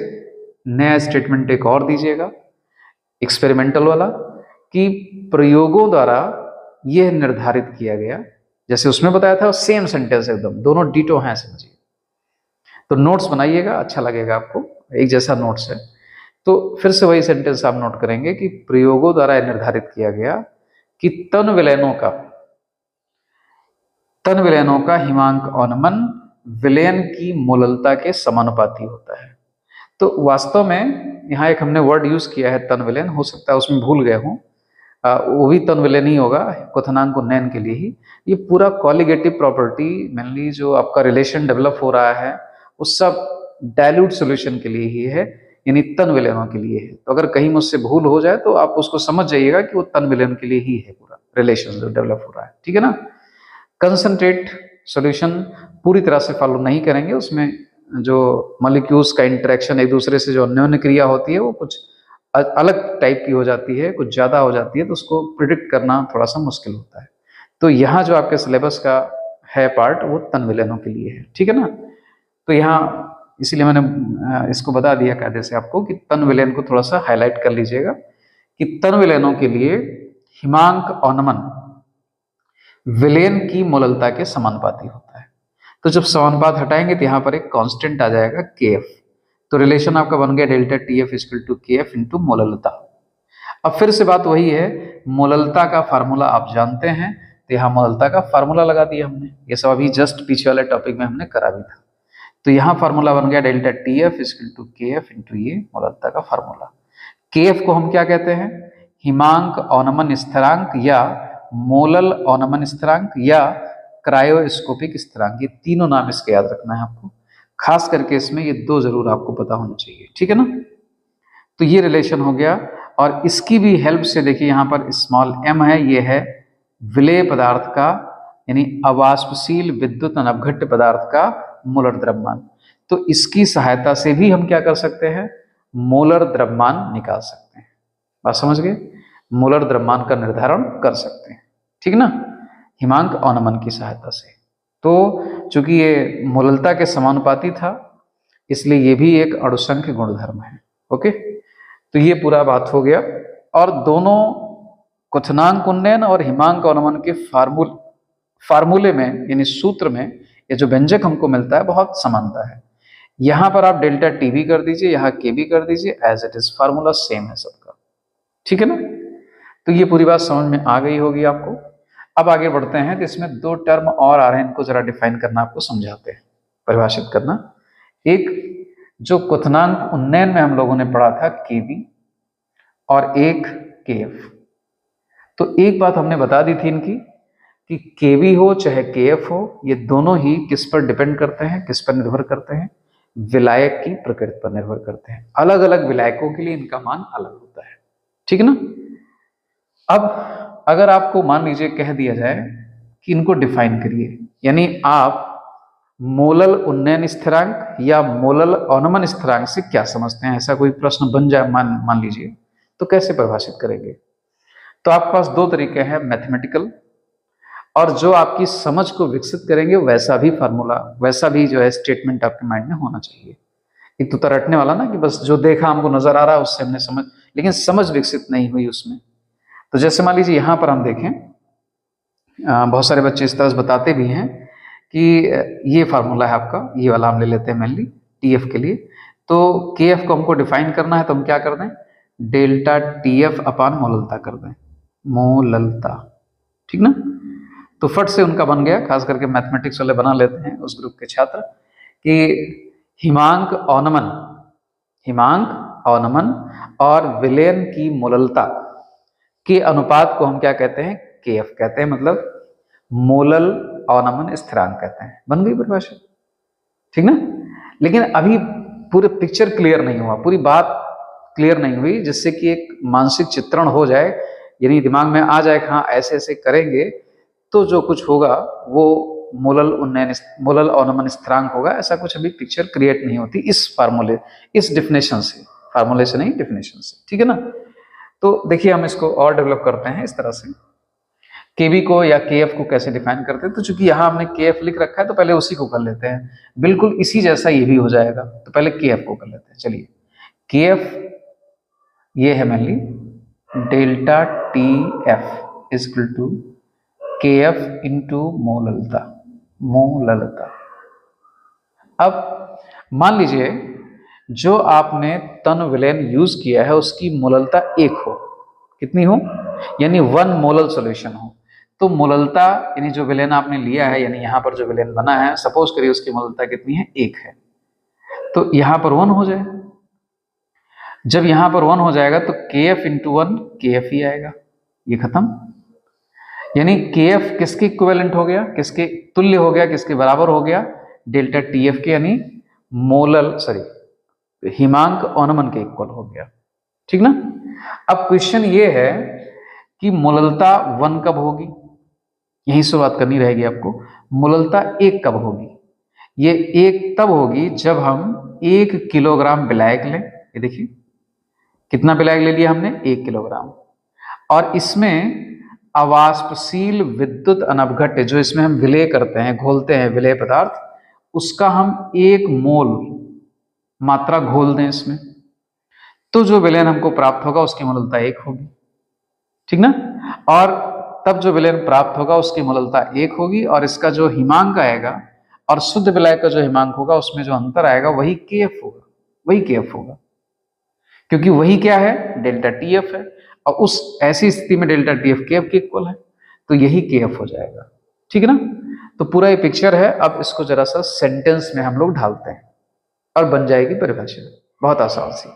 नया स्टेटमेंट एक और दीजिएगा एक्सपेरिमेंटल वाला, कि प्रयोगों द्वारा यह निर्धारित किया गया, जैसे उसमें बताया था सेम सेंटेंस एकदम, दोनों डिटो हैं, समझिए। तो नोट्स बनाइएगा, अच्छा लगेगा आपको, एक जैसा नोट्स है। तो फिर से वही सेंटेंस आप नोट करेंगे कि प्रयोगों द्वारा यह निर्धारित किया गया कि तन विलयनों का हिमांक अवनमन विलयन की मोललता के समानुपाती होता है। तो वास्तव में यहाँ एक हमने वर्ड यूज किया है तन विलयन, हो सकता है उसमें भूल गए हूँ, वो भी तन विलयन ही होगा क्वथनांक उन्नयन के लिए ही। ये पूरा कॉलिगेटिव प्रॉपर्टी मेनली जो आपका रिलेशन डेवलप हो रहा है उस सब डाइल्यूट सॉल्यूशन के लिए ही है, यानी तन विलयनों के लिए है। तो अगर कहीं मुझसे भूल हो जाए तो आप उसको समझ जाइएगा कि वो तन विलयन के लिए ही है पूरा रिलेशन जो डेवलप हो रहा है, ठीक है ना। कंसंट्रेट सॉल्यूशन पूरी तरह से फॉलो नहीं करेंगे, उसमें जो मॉलिक्यूल्स का इंटरेक्शन एक दूसरे से जो अन्योन्य क्रिया होती है वो कुछ अलग टाइप की हो जाती है, कुछ ज्यादा हो जाती है, तो उसको प्रिडिक्ट करना थोड़ा सा मुश्किल होता है। तो यहाँ जो आपके सिलेबस का है पार्ट वो तन विलयनों के लिए है, ठीक है ना। तो यहाँ इसीलिए मैंने इसको बता दिया कायदे से आपको कि तन विलयन को थोड़ा सा हाईलाइट कर लीजिएगा कि तन विलयनों के लिए हिमांक अवनमन विलयन की मोललता के समानुपाती होता है। तो जब समानुपात हटाएंगे तो यहाँ पर एक कांस्टेंट आ जाएगा KF। तो रिलेशन आपका बन गया delta TF equal to KF into मोललता। अब फिर से बात वही है, मोललता का फार्मूला आप जानते हैं, तो यहाँ मोललता का फार्मूला लगा दिया हमने। ये सब अभी जस्ट पीछे वाले टॉपिक में हमने करा भी था। तो यहाँ फार्मूला बन गया delta TF equal to KF into ये मोललता का फार्मूला। KF को हम क्या कहते हैं? हिमांक अवनमन स्थिरांक या मोलल अवनमन स्थिरांक या क्रायोस्कोपिक स्थिरांक, ये तीनों नाम इसके याद रखना है आपको। खास करके इसमें ये दो जरूर आपको पता होना चाहिए, ठीक है ना। तो ये रिलेशन हो गया और इसकी भी हेल्प से देखिए यहाँ पर स्मॉल m है, ये है विलेय पदार्थ का यानी अवाष्पशील विद्युत अनपघट्य पदार्थ का मोलर द्रव्यमान। तो इसकी सहायता से भी हम क्या कर सकते हैं? मोलर द्रव्यमान निकाल सकते हैं। बात समझ गए? मोलर द्रव्यमान का निर्धारण कर सकते हैं, ठीक ना, हिमांक अवनमन की सहायता से। तो चूंकि ये मोललता के समानुपाती था इसलिए ये भी एक अणुसंख्य गुणधर्म है। ओके, तो ये पूरा बात हो गया। और दोनों क्वथनांक उन्नयन और हिमांक अवनमन के फार्मूले में यानी सूत्र में ये जो व्यंजक हमको मिलता है बहुत समानता है। यहां पर आप डेल्टा टी भी कर दीजिए, यहां के भी कर दीजिए, as it is, formula same है सबका, ठीक है ना। तो ये पूरी बात समझ में आ गई होगी आपको। अब आगे बढ़ते हैं, तो इसमें दो टर्म और आ रहे हैं, इनको जरा डिफाइन करना आपको समझाते हैं, परिभाषित करना। एक जो क्वथनांक उन्नयन में हम लोगों ने पढ़ा था केवी, और एक केएफ। तो एक बात हमने बता दी थी इनकी कि केवी हो चाहे केएफ हो, ये दोनों ही किस पर डिपेंड करते हैं, किस पर निर्भर करते हैं, विलायक की प्रकृति पर निर्भर करते हैं। अलग अलग विलायकों के लिए इनका मान अलग होता है, ठीक है ना। अब अगर आपको मान लीजिए कह दिया जाए कि इनको डिफाइन करिए, यानी आप मोलल उन्नयन स्थिरांक या मोलल अवनमन स्थिरांक से क्या समझते हैं, ऐसा कोई प्रश्न बन जाए मान लीजिए, तो कैसे परिभाषित करेंगे। तो आपके पास दो तरीके हैं, मैथमेटिकल, और जो आपकी समझ को विकसित करेंगे वैसा भी फार्मूला, वैसा भी जो है स्टेटमेंट आपके माइंड में होना चाहिए। एक तो रटने वाला ना कि बस जो देखा हमको नजर आ रहा है उससे हमने समझ, लेकिन समझ विकसित नहीं हुई उसमें। तो जैसे मान लीजिए यहां पर हम देखें, बहुत सारे बच्चे इस तरह से बताते भी हैं कि ये फार्मूला है आपका, ये वाला हम ले लेते हैं मेनली टीएफ के लिए। तो केएफ को हमको डिफाइन करना है, तो हम क्या कर दें, डेल्टा टीएफ अपान मोललता कर दें, मोललता, ठीक ना। तो फट से उनका बन गया, खास करके मैथमेटिक्स वाले बना लेते हैं उस ग्रुप के छात्र, कि हिमांक अवनमन, हिमांक अवनमन और विलयन की मोललता के अनुपात को हम क्या कहते हैं, केएफ कहते हैं, मतलब मोलल अवनमन स्थिरांक कहते हैं। बन गई परिभाषा, ठीक ना। लेकिन अभी पूरे पिक्चर क्लियर नहीं हुआ, पूरी बात क्लियर नहीं हुई, जिससे कि एक मानसिक चित्रण हो जाए, यानी दिमाग में आ जाए कि हाँ ऐसे ऐसे करेंगे तो जो कुछ होगा वो मोलल उन्नयन, मोलल अवनमन स्थिरांक होगा। ऐसा कुछ अभी पिक्चर क्रिएट नहीं होती इस फार्मूले, इस डिफिनेशन से, फार्मूले से नहीं, डिफिनेशन से, ठीक है ना। तो देखिए हम इसको और डेवलप करते हैं इस तरह से, केवी को या केएफ को कैसे डिफाइन करते हैं। तो चूंकि यहाँ हमने केएफ लिख रखा है तो पहले उसी को कर लेते हैं, बिल्कुल इसी जैसा ये भी हो जाएगा। तो पहले केएफ को कर लेते हैं, चलिए। केएफ ये है mainly delta T F is equal to KF into मोललता, मोललता। अब मान लीजिए जो आपने तन विलयन यूज किया है उसकी मोललता 1 हो, कितनी हो, यानी 1 मोलल सॉल्यूशन हो। तो मोललता यानी जो विलयन आपने लिया है, यानी यहाँ पर जो विलयन बना है, सपोज करिए उसकी मोललता कितनी है, 1 है, तो यहाँ पर 1 हो जाए। जब यहाँ पर 1 हो जाएगा तो केएफ इंटू 1 केएफ ही आएगा, ये खत्म। यानी केएफ किसके इक्विवेलेंट हो गया, किसके तुल्य हो गया, किसके बराबर हो गया, डेल्टा टीएफ के, यानी मोलल सॉरी हिमांक अवनमन के इक्वल हो गया, ठीक ना। अब क्वेश्चन ये है कि मोललता 1 कब होगी, यही शुरुआत करनी रहेगी आपको। मोललता 1 कब होगी, ये 1 तब होगी जब हम 1 किलोग्राम विलायक लें। ये देखिए कितना विलायक ले लिया हमने, 1 किलोग्राम, और इसमें अवाष्पशील विद्युत अनवघट्य, जो इसमें हम विलय करते हैं, घोलते हैं विलय पदार्थ, उसका हम 1 मोल मात्रा घोल दें इसमें, तो जो विलयन हमको प्राप्त होगा उसकी मोललता 1 होगी, ठीक ना। और तब जो विलयन प्राप्त होगा उसकी मोललता 1 होगी, और इसका जो हिमांक आएगा और शुद्ध विलय का जो हिमांक होगा उसमें जो अंतर आएगा वही केएफ होगा, वही केएफ होगा, क्योंकि वही क्या है, डेल्टा टीएफ है, और उस ऐसी स्थिति में डेल्टा टीएफ केएफ के इक्वल है, तो यही केएफ हो जाएगा, ठीक है ना। तो पूरा ये पिक्चर है। अब इसको जरा सा सेंटेंस में हम लोग ढालते हैं और बन जाएगी परिभाषा, बहुत आसान सी।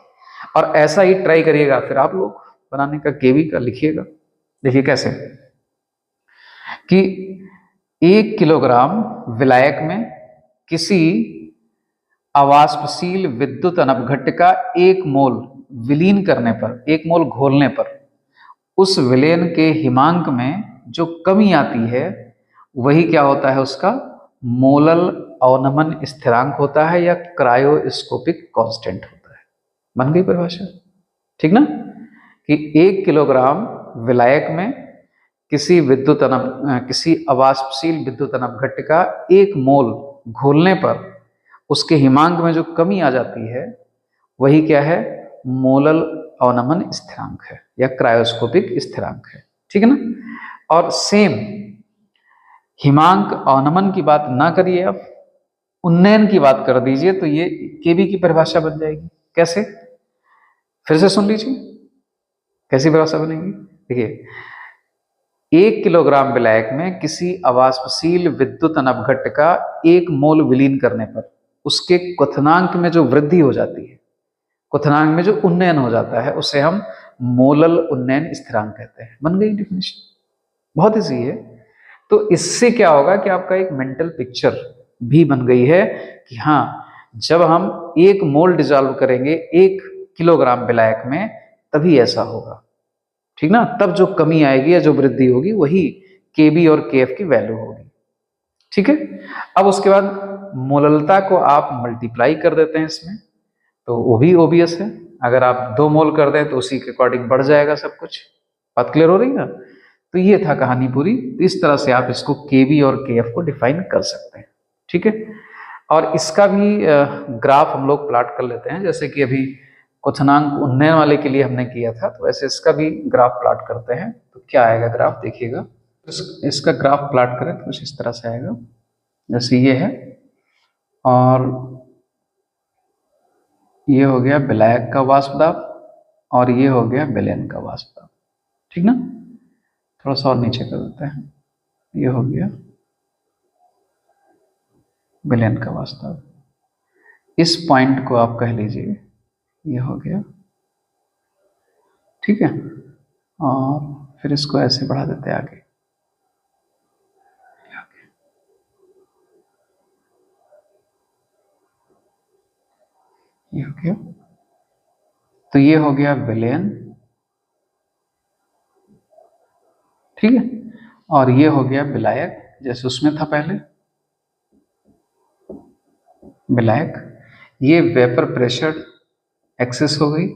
और ऐसा ही ट्राई करिएगा फिर आप लोग बनाने का, केवी का लिखिएगा। देखिए कैसे कि 1 किलोग्राम विलायक में किसी अवाष्पशील विद्युत अनवघट्य का 1 मोल विलीन करने पर, 1 मोल घोलने पर, उस विलयन के हिमांक में जो कमी आती है वही क्या होता है, उसका मोलल अवनमन स्थिरांक होता है या क्रायोस्कोपिक कांस्टेंट होता है। बन गई परिभाषा, ठीक ना, कि 1 किलोग्राम विलायक में किसी किसी अवाष्पशील विद्युत अनवघट्य का 1 मोल घोलने पर उसके हिमांक में जो कमी आ जाती है वही क्या है, मोलल अवनमन स्थिरांक है या क्रायोस्कोपिक स्थिरांक है, ठीक है ना। और सेम हिमांक अवनमन की बात ना करिए आप, उन्नयन की बात कर दीजिए तो ये केबी की परिभाषा बन जाएगी। कैसे, फिर से सुन लीजिए कैसी परिभाषा बनेगी। देखिए, 1 किलोग्राम विलायक में किसी अवाष्पशील विद्युत अनवघट का 1 मोल विलीन करने पर उसके क्वथनांक में जो वृद्धि हो जाती है, क्वथनांक में जो उन्नयन हो जाता है, उसे हम मोलल उन्नयन स्थिरांक कहते हैं। बन गई डिफिनेशन, बहुत ईजी है। तो इससे क्या होगा कि आपका एक मेंटल पिक्चर भी बन गई है कि हाँ, जब हम 1 मोल डिजॉल्व करेंगे 1 किलोग्राम विलायक में तभी ऐसा होगा, ठीक ना। तब जो कमी आएगी या जो वृद्धि होगी वही केबी और केएफ की वैल्यू होगी, ठीक है। अब उसके बाद मोललता को आप मल्टीप्लाई कर देते हैं इसमें, तो वो भी ओबियस है। अगर आप 2 मोल कर दें तो उसी के अकॉर्डिंग बढ़ जाएगा सब कुछ। बात क्लियर हो रही है ना। तो ये था कहानी पूरी। तो इस तरह से आप इसको केबी और केएफ को डिफाइन कर सकते हैं, ठीक है। और इसका भी ग्राफ हम लोग प्लॉट कर लेते हैं, जैसे कि अभी क्वथनांक उन्नयन वाले के लिए हमने किया था, तो ऐसे इसका भी ग्राफ प्लॉट करते हैं। तो क्या आएगा ग्राफ, देखिएगा। इसका ग्राफ प्लॉट करें तो कुछ इस तरह से आएगा, जैसे ये है, और ये हो गया विलायक का वाष्प दाब, और ये हो गया विलयन का वाष्प दाब, ठीक ना। थोड़ा सा और नीचे कर देते हैं, ये हो गया विलयन का वाष्प दाब। इस पॉइंट को आप कह लीजिए ये हो गया, ठीक है। और फिर इसको ऐसे बढ़ा देते हैं आगे, ये हो गया। तो ये हो गया विलयन, ठीक है। और ये हो गया विलायक, जैसे उसमें था पहले विलायक। ये वेपर प्रेशर एक्सेस हो गई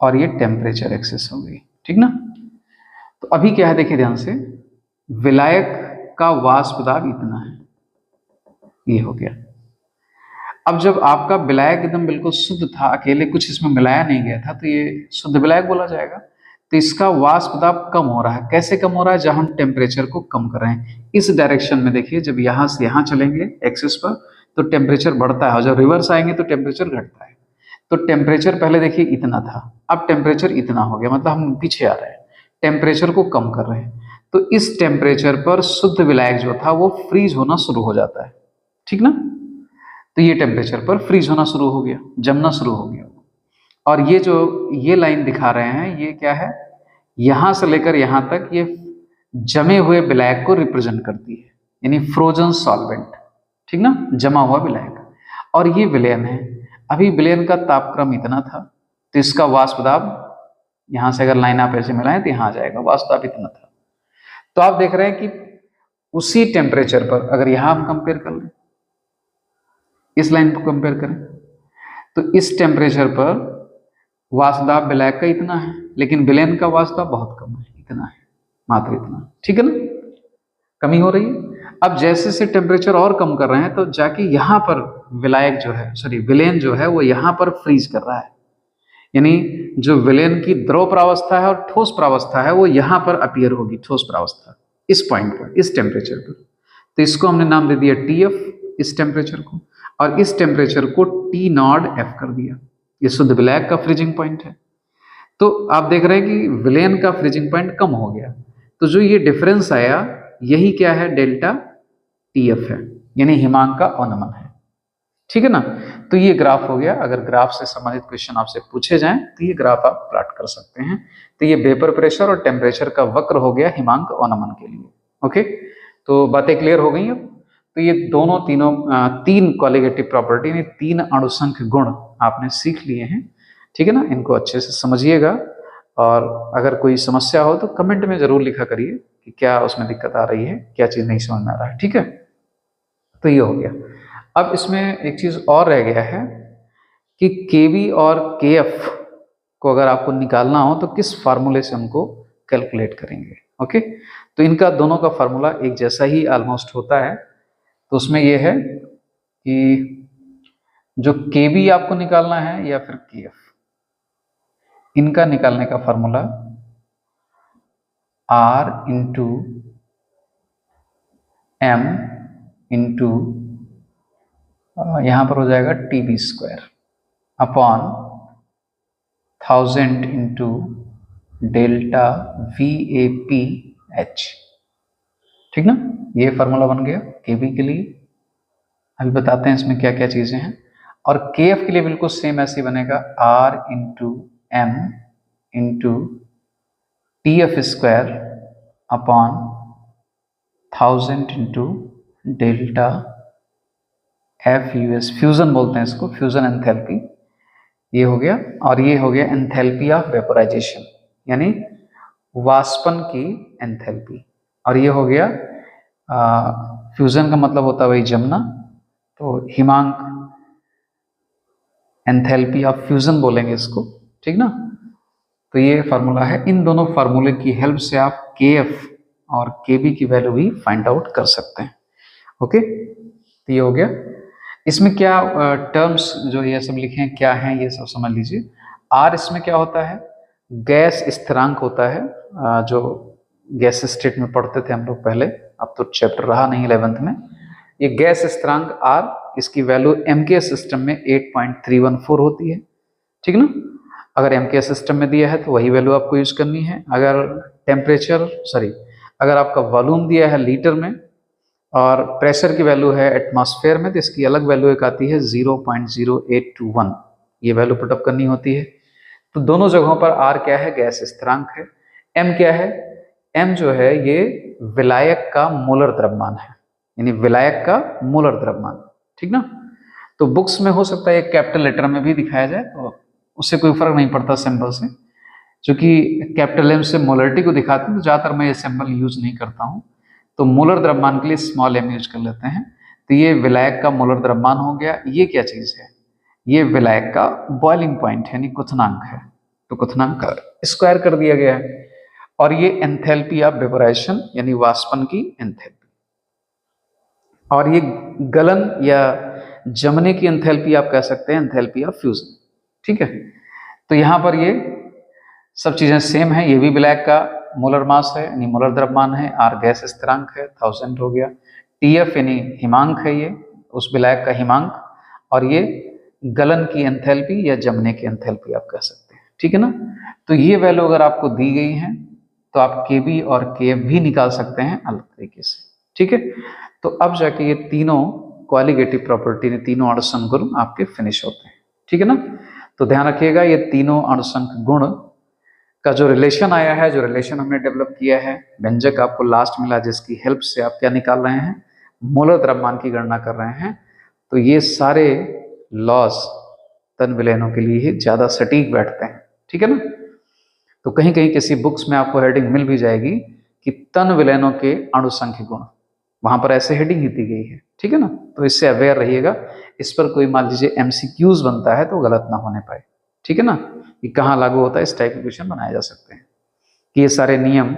और ये टेम्परेचर एक्सेस हो गई, ठीक ना। तो अभी क्या है, देखिए ध्यान से, विलायक का वाष्प दाब इतना है, ये हो गया। अब जब आपका विलायक एकदम बिल्कुल शुद्ध था, अकेले कुछ इसमें मिलाया नहीं गया था, तो ये शुद्ध विलायक बोला जाएगा। तो इसका वाष्प दाब कम हो रहा है। कैसे कम हो रहा है, जब हम टेम्परेचर को कम कर रहे हैं इस डायरेक्शन में। देखिए, जब यहां से यहां चलेंगे एक्सिस पर तो टेम्परेचर बढ़ता है, और जब रिवर्स आएंगे तो टेम्परेचर घटता है। तो टेम्परेचर पहले देखिए इतना था, अब टेम्परेचर इतना हो गया, मतलब हम पीछे आ रहे हैं, टेम्परेचर को कम कर रहे हैं। तो इस टेम्परेचर पर शुद्ध विलायक जो था वो फ्रीज होना शुरू हो जाता है, ठीक ना। तो ये टेम्परेचर पर फ्रीज होना शुरू हो गया, जमना शुरू हो गया। और ये जो ये लाइन दिखा रहे हैं, ये क्या है, यहां से लेकर यहां तक ये जमे हुए विलायक को रिप्रेजेंट करती है, यानी फ्रोजन सॉल्वेंट, ठीक ना, जमा हुआ विलायक। और ये विलयन है। अभी विलयन का तापक्रम इतना था, तो इसका वाष्प दाब, यहां से अगर लाइन आप ऐसे मिलाएं तो यहां आ जाएगा, वाष्प दाब इतना था। तो आप देख रहे हैं कि उसी टेम्परेचर पर अगर यहां हम कंपेयर कर लें, इस लाइन को कंपेयर करें, तो इस टेम्परेचर पर वाष्प दाब विलायक का इतना है, लेकिन विलयन का वाष्प दाब बहुत कम है, इतना है, मात्र इतना, ठीक है ना। कमी हो रही है। अब जैसे से टेम्परेचर और कम कर रहे हैं तो जाके यहाँ पर विलायक जो है, सॉरी विलयन जो है, वो यहाँ पर फ्रीज कर रहा है। यानी जो विलयन की द्रव प्रावस्था है और ठोस प्रावस्था है वो यहाँ पर अपीयर होगी, ठोस प्रावस्था, इस पॉइंट पर, इस टेम्परेचर पर। तो इसको हमने नाम दे दिया टीएफ, इस टेम्परेचर को, और इस टेम्परेचर को टी नॉड एफ कर दिया। ये शुद्ध विलायक का फ्रीजिंग पॉइंट है। तो आप देख रहे हैं कि विलयन का फ्रीजिंग पॉइंट कम हो गया, तो जो ये डिफरेंस आया यही क्या है, डेल्टा टीएफ है, यानी हिमांक का अवनमन है, ठीक है ना। तो ये ग्राफ हो गया। अगर ग्राफ से संबंधित क्वेश्चन आपसे पूछे जाएं तो ये ग्राफ आप प्लॉट कर सकते हैं। तो ये वेपर प्रेशर और टेम्परेचर का वक्र हो गया हिमांक अवनमन के लिए। ओके, तो बातें क्लियर हो गई अब। तो ये दोनों तीनों तीन कॉलिगेटिव प्रॉपर्टी ने 3 अणुसंख्य गुण आपने सीख लिए हैं, ठीक है ना। इनको अच्छे से समझिएगा, और अगर कोई समस्या हो तो कमेंट में जरूर लिखा करिए कि क्या उसमें दिक्कत आ रही है, क्या चीज़ नहीं समझ में आ रहा है, ठीक है। तो ये हो गया। अब इसमें एक चीज़ और रह गया है कि केवी और केएफ को अगर आपको निकालना हो तो किस फार्मूले से हमको कैलकुलेट करेंगे। ओके, तो इनका दोनों का फार्मूला एक जैसा ही ऑलमोस्ट होता है। तो उसमें यह है कि जो केवी आपको निकालना है या फिर केएफ, इनका निकालने का फार्मूला R × M × यहाँ पर हो जाएगा TB² upon 1000 into delta VAPH। ठीक ना, ये फार्मूला बन गया KB के लिए। अभी बताते हैं इसमें क्या क्या चीजें हैं। और KF के लिए बिल्कुल सेम ऐसे बनेगा, R into M into TF² upon 1000 into delta FUS, fusion बोलते हैं इसको, फ्यूजन एंथैल्पी, ये हो गया। और ये हो गया एंथैल्पी ऑफ वेपोराइजेशन, यानी वाष्पन की एंथैल्पी। और ये हो गया फ्यूजन का मतलब होता है वही जमना, तो हिमांक एंथैल्पी ऑफ फ्यूजन बोलेंगे इसको। ठीक ना, तो ये फार्मूला है। इन दोनों फार्मूले की हेल्प से आप KF और KB की वैल्यू भी फाइंड आउट कर सकते हैं। ओके, तो ये हो गया। इसमें क्या टर्म्स जो ये सब लिखे हैं क्या हैं, ये सब समझ लीजिए। R इसमें क्या होता है, गैस स्थिरांक होता है, जो गैस स्टेट में पढ़ते थे हम लोग पहले, अब तो चैप्टर रहा नहीं 11th में। ये गैस स्थिरांक R, इसकी वैल्यू MK सिस्टम में 8.314 होती है। ठीक ना, अगर MK सिस्टम में दिया है तो वही वैल्यू आपको यूज करनी है। अगर अगर आपका वॉल्यूम दिया है लीटर में और प्रेशर की वैल्यू है एटमॉस्फेयर में, तो इसकी अलग वैल्यू एक आती है 0.0821, ये वैल्यू पुटअप करनी होती है। तो दोनों जगहों पर R क्या है, गैस स्थिरांक है। M क्या है, M जो है ये विलायक का मोलर द्रव्यमान है, यानी विलायक का मोलर द्रव्यमान। ठीक ना, तो बुक्स में हो सकता है एक कैपिटल लेटर में भी दिखाया जाए, तो उससे कोई फर्क नहीं पड़ता सिंबल से, क्योंकि कैपिटल M से मोलरिटी को दिखाते हैं, तो ज़्यादातर मैं ये सिंबल यूज नहीं करता हूँ। तो मोलर द्रव्यमान के लिए स्मॉल m यूज कर लेते हैं। तो ये विलायक का मोलर द्रव्यमान हो गया। ये क्या चीज है, ये विलायक का बॉइलिंग पॉइंट यानी क्वथनांक है, तो क्वथनांक का स्क्वायर कर दिया गया है। और ये एंथैल्पी ऑफ वेपोराइजेशन यानी वाष्पन की एंथैल्पी। और ये गलन या जमने की एंथैल्पी आप कह सकते हैं, एंथैल्पी ऑफ फ्यूजन। ठीक है, तो यहाँ पर ये सब चीजें सेम है। ये भी विलायक का मोलर मास है यानी मोलर द्रव्यमान है। R गैस स्थिरांक है, 1000 हो गया। TF यानी हिमांक है, ये उस विलायक का हिमांक। और ये गलन की एंथैल्पी या जमने की एंथैल्पी आप कह सकते हैं। ठीक है ना, तो ये वैल्यू अगर आपको दी गई है तो आप KB और KF भी निकाल सकते हैं अलग तरीके से। ठीक है, तो अब जाके ये तीनों क्वालिटेटिव प्रॉपर्टी ने तीनों अणुसंघ गुण आपके फिनिश होते हैं। ठीक है ना, तो ध्यान रखिएगा ये तीनों अणुसंघ गुण का जो रिलेशन आया है, जो रिलेशन हमने डेवलप किया है, व्यंजक आपको लास्ट मिला जिसकी हेल्प से आप क्या निकाल रहे हैं, मोलर द्रव्यमान की गणना कर रहे हैं। तो ये सारे लॉज तन विलयनों के लिए ही ज्यादा सटीक बैठते हैं। ठीक है ना, तो कहीं कहीं किसी बुक्स में आपको हेडिंग मिल भी जाएगी कि तन विलयनों के अणुसंख्य गुण, वहां पर ऐसे हेडिंग ही दी गई है। ठीक है ना, तो इससे अवेयर रहिएगा। इस पर कोई मान लीजिए MCQs बनता है तो गलत ना होने पाए। ठीक है ना, कि कहाँ लागू होता है, इस टाइप के क्वेश्चन बनाए जा सकते हैं कि ये सारे नियम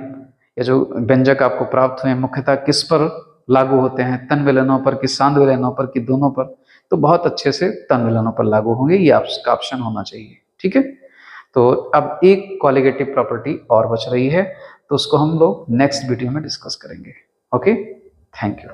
या जो व्यंजक आपको प्राप्त हुए मुख्यतः किस पर लागू होते हैं, तन विलयनों पर कि सांद्र विलयनों पर कि दोनों पर। तो बहुत अच्छे से तन विलयनों पर लागू होंगे, ये आपका ऑप्शन होना चाहिए। ठीक है, तो अब एक कॉलिगेटिव प्रॉपर्टी और बच रही है, तो उसको हम लोग नेक्स्ट वीडियो में डिस्कस करेंगे। Okay, thank you.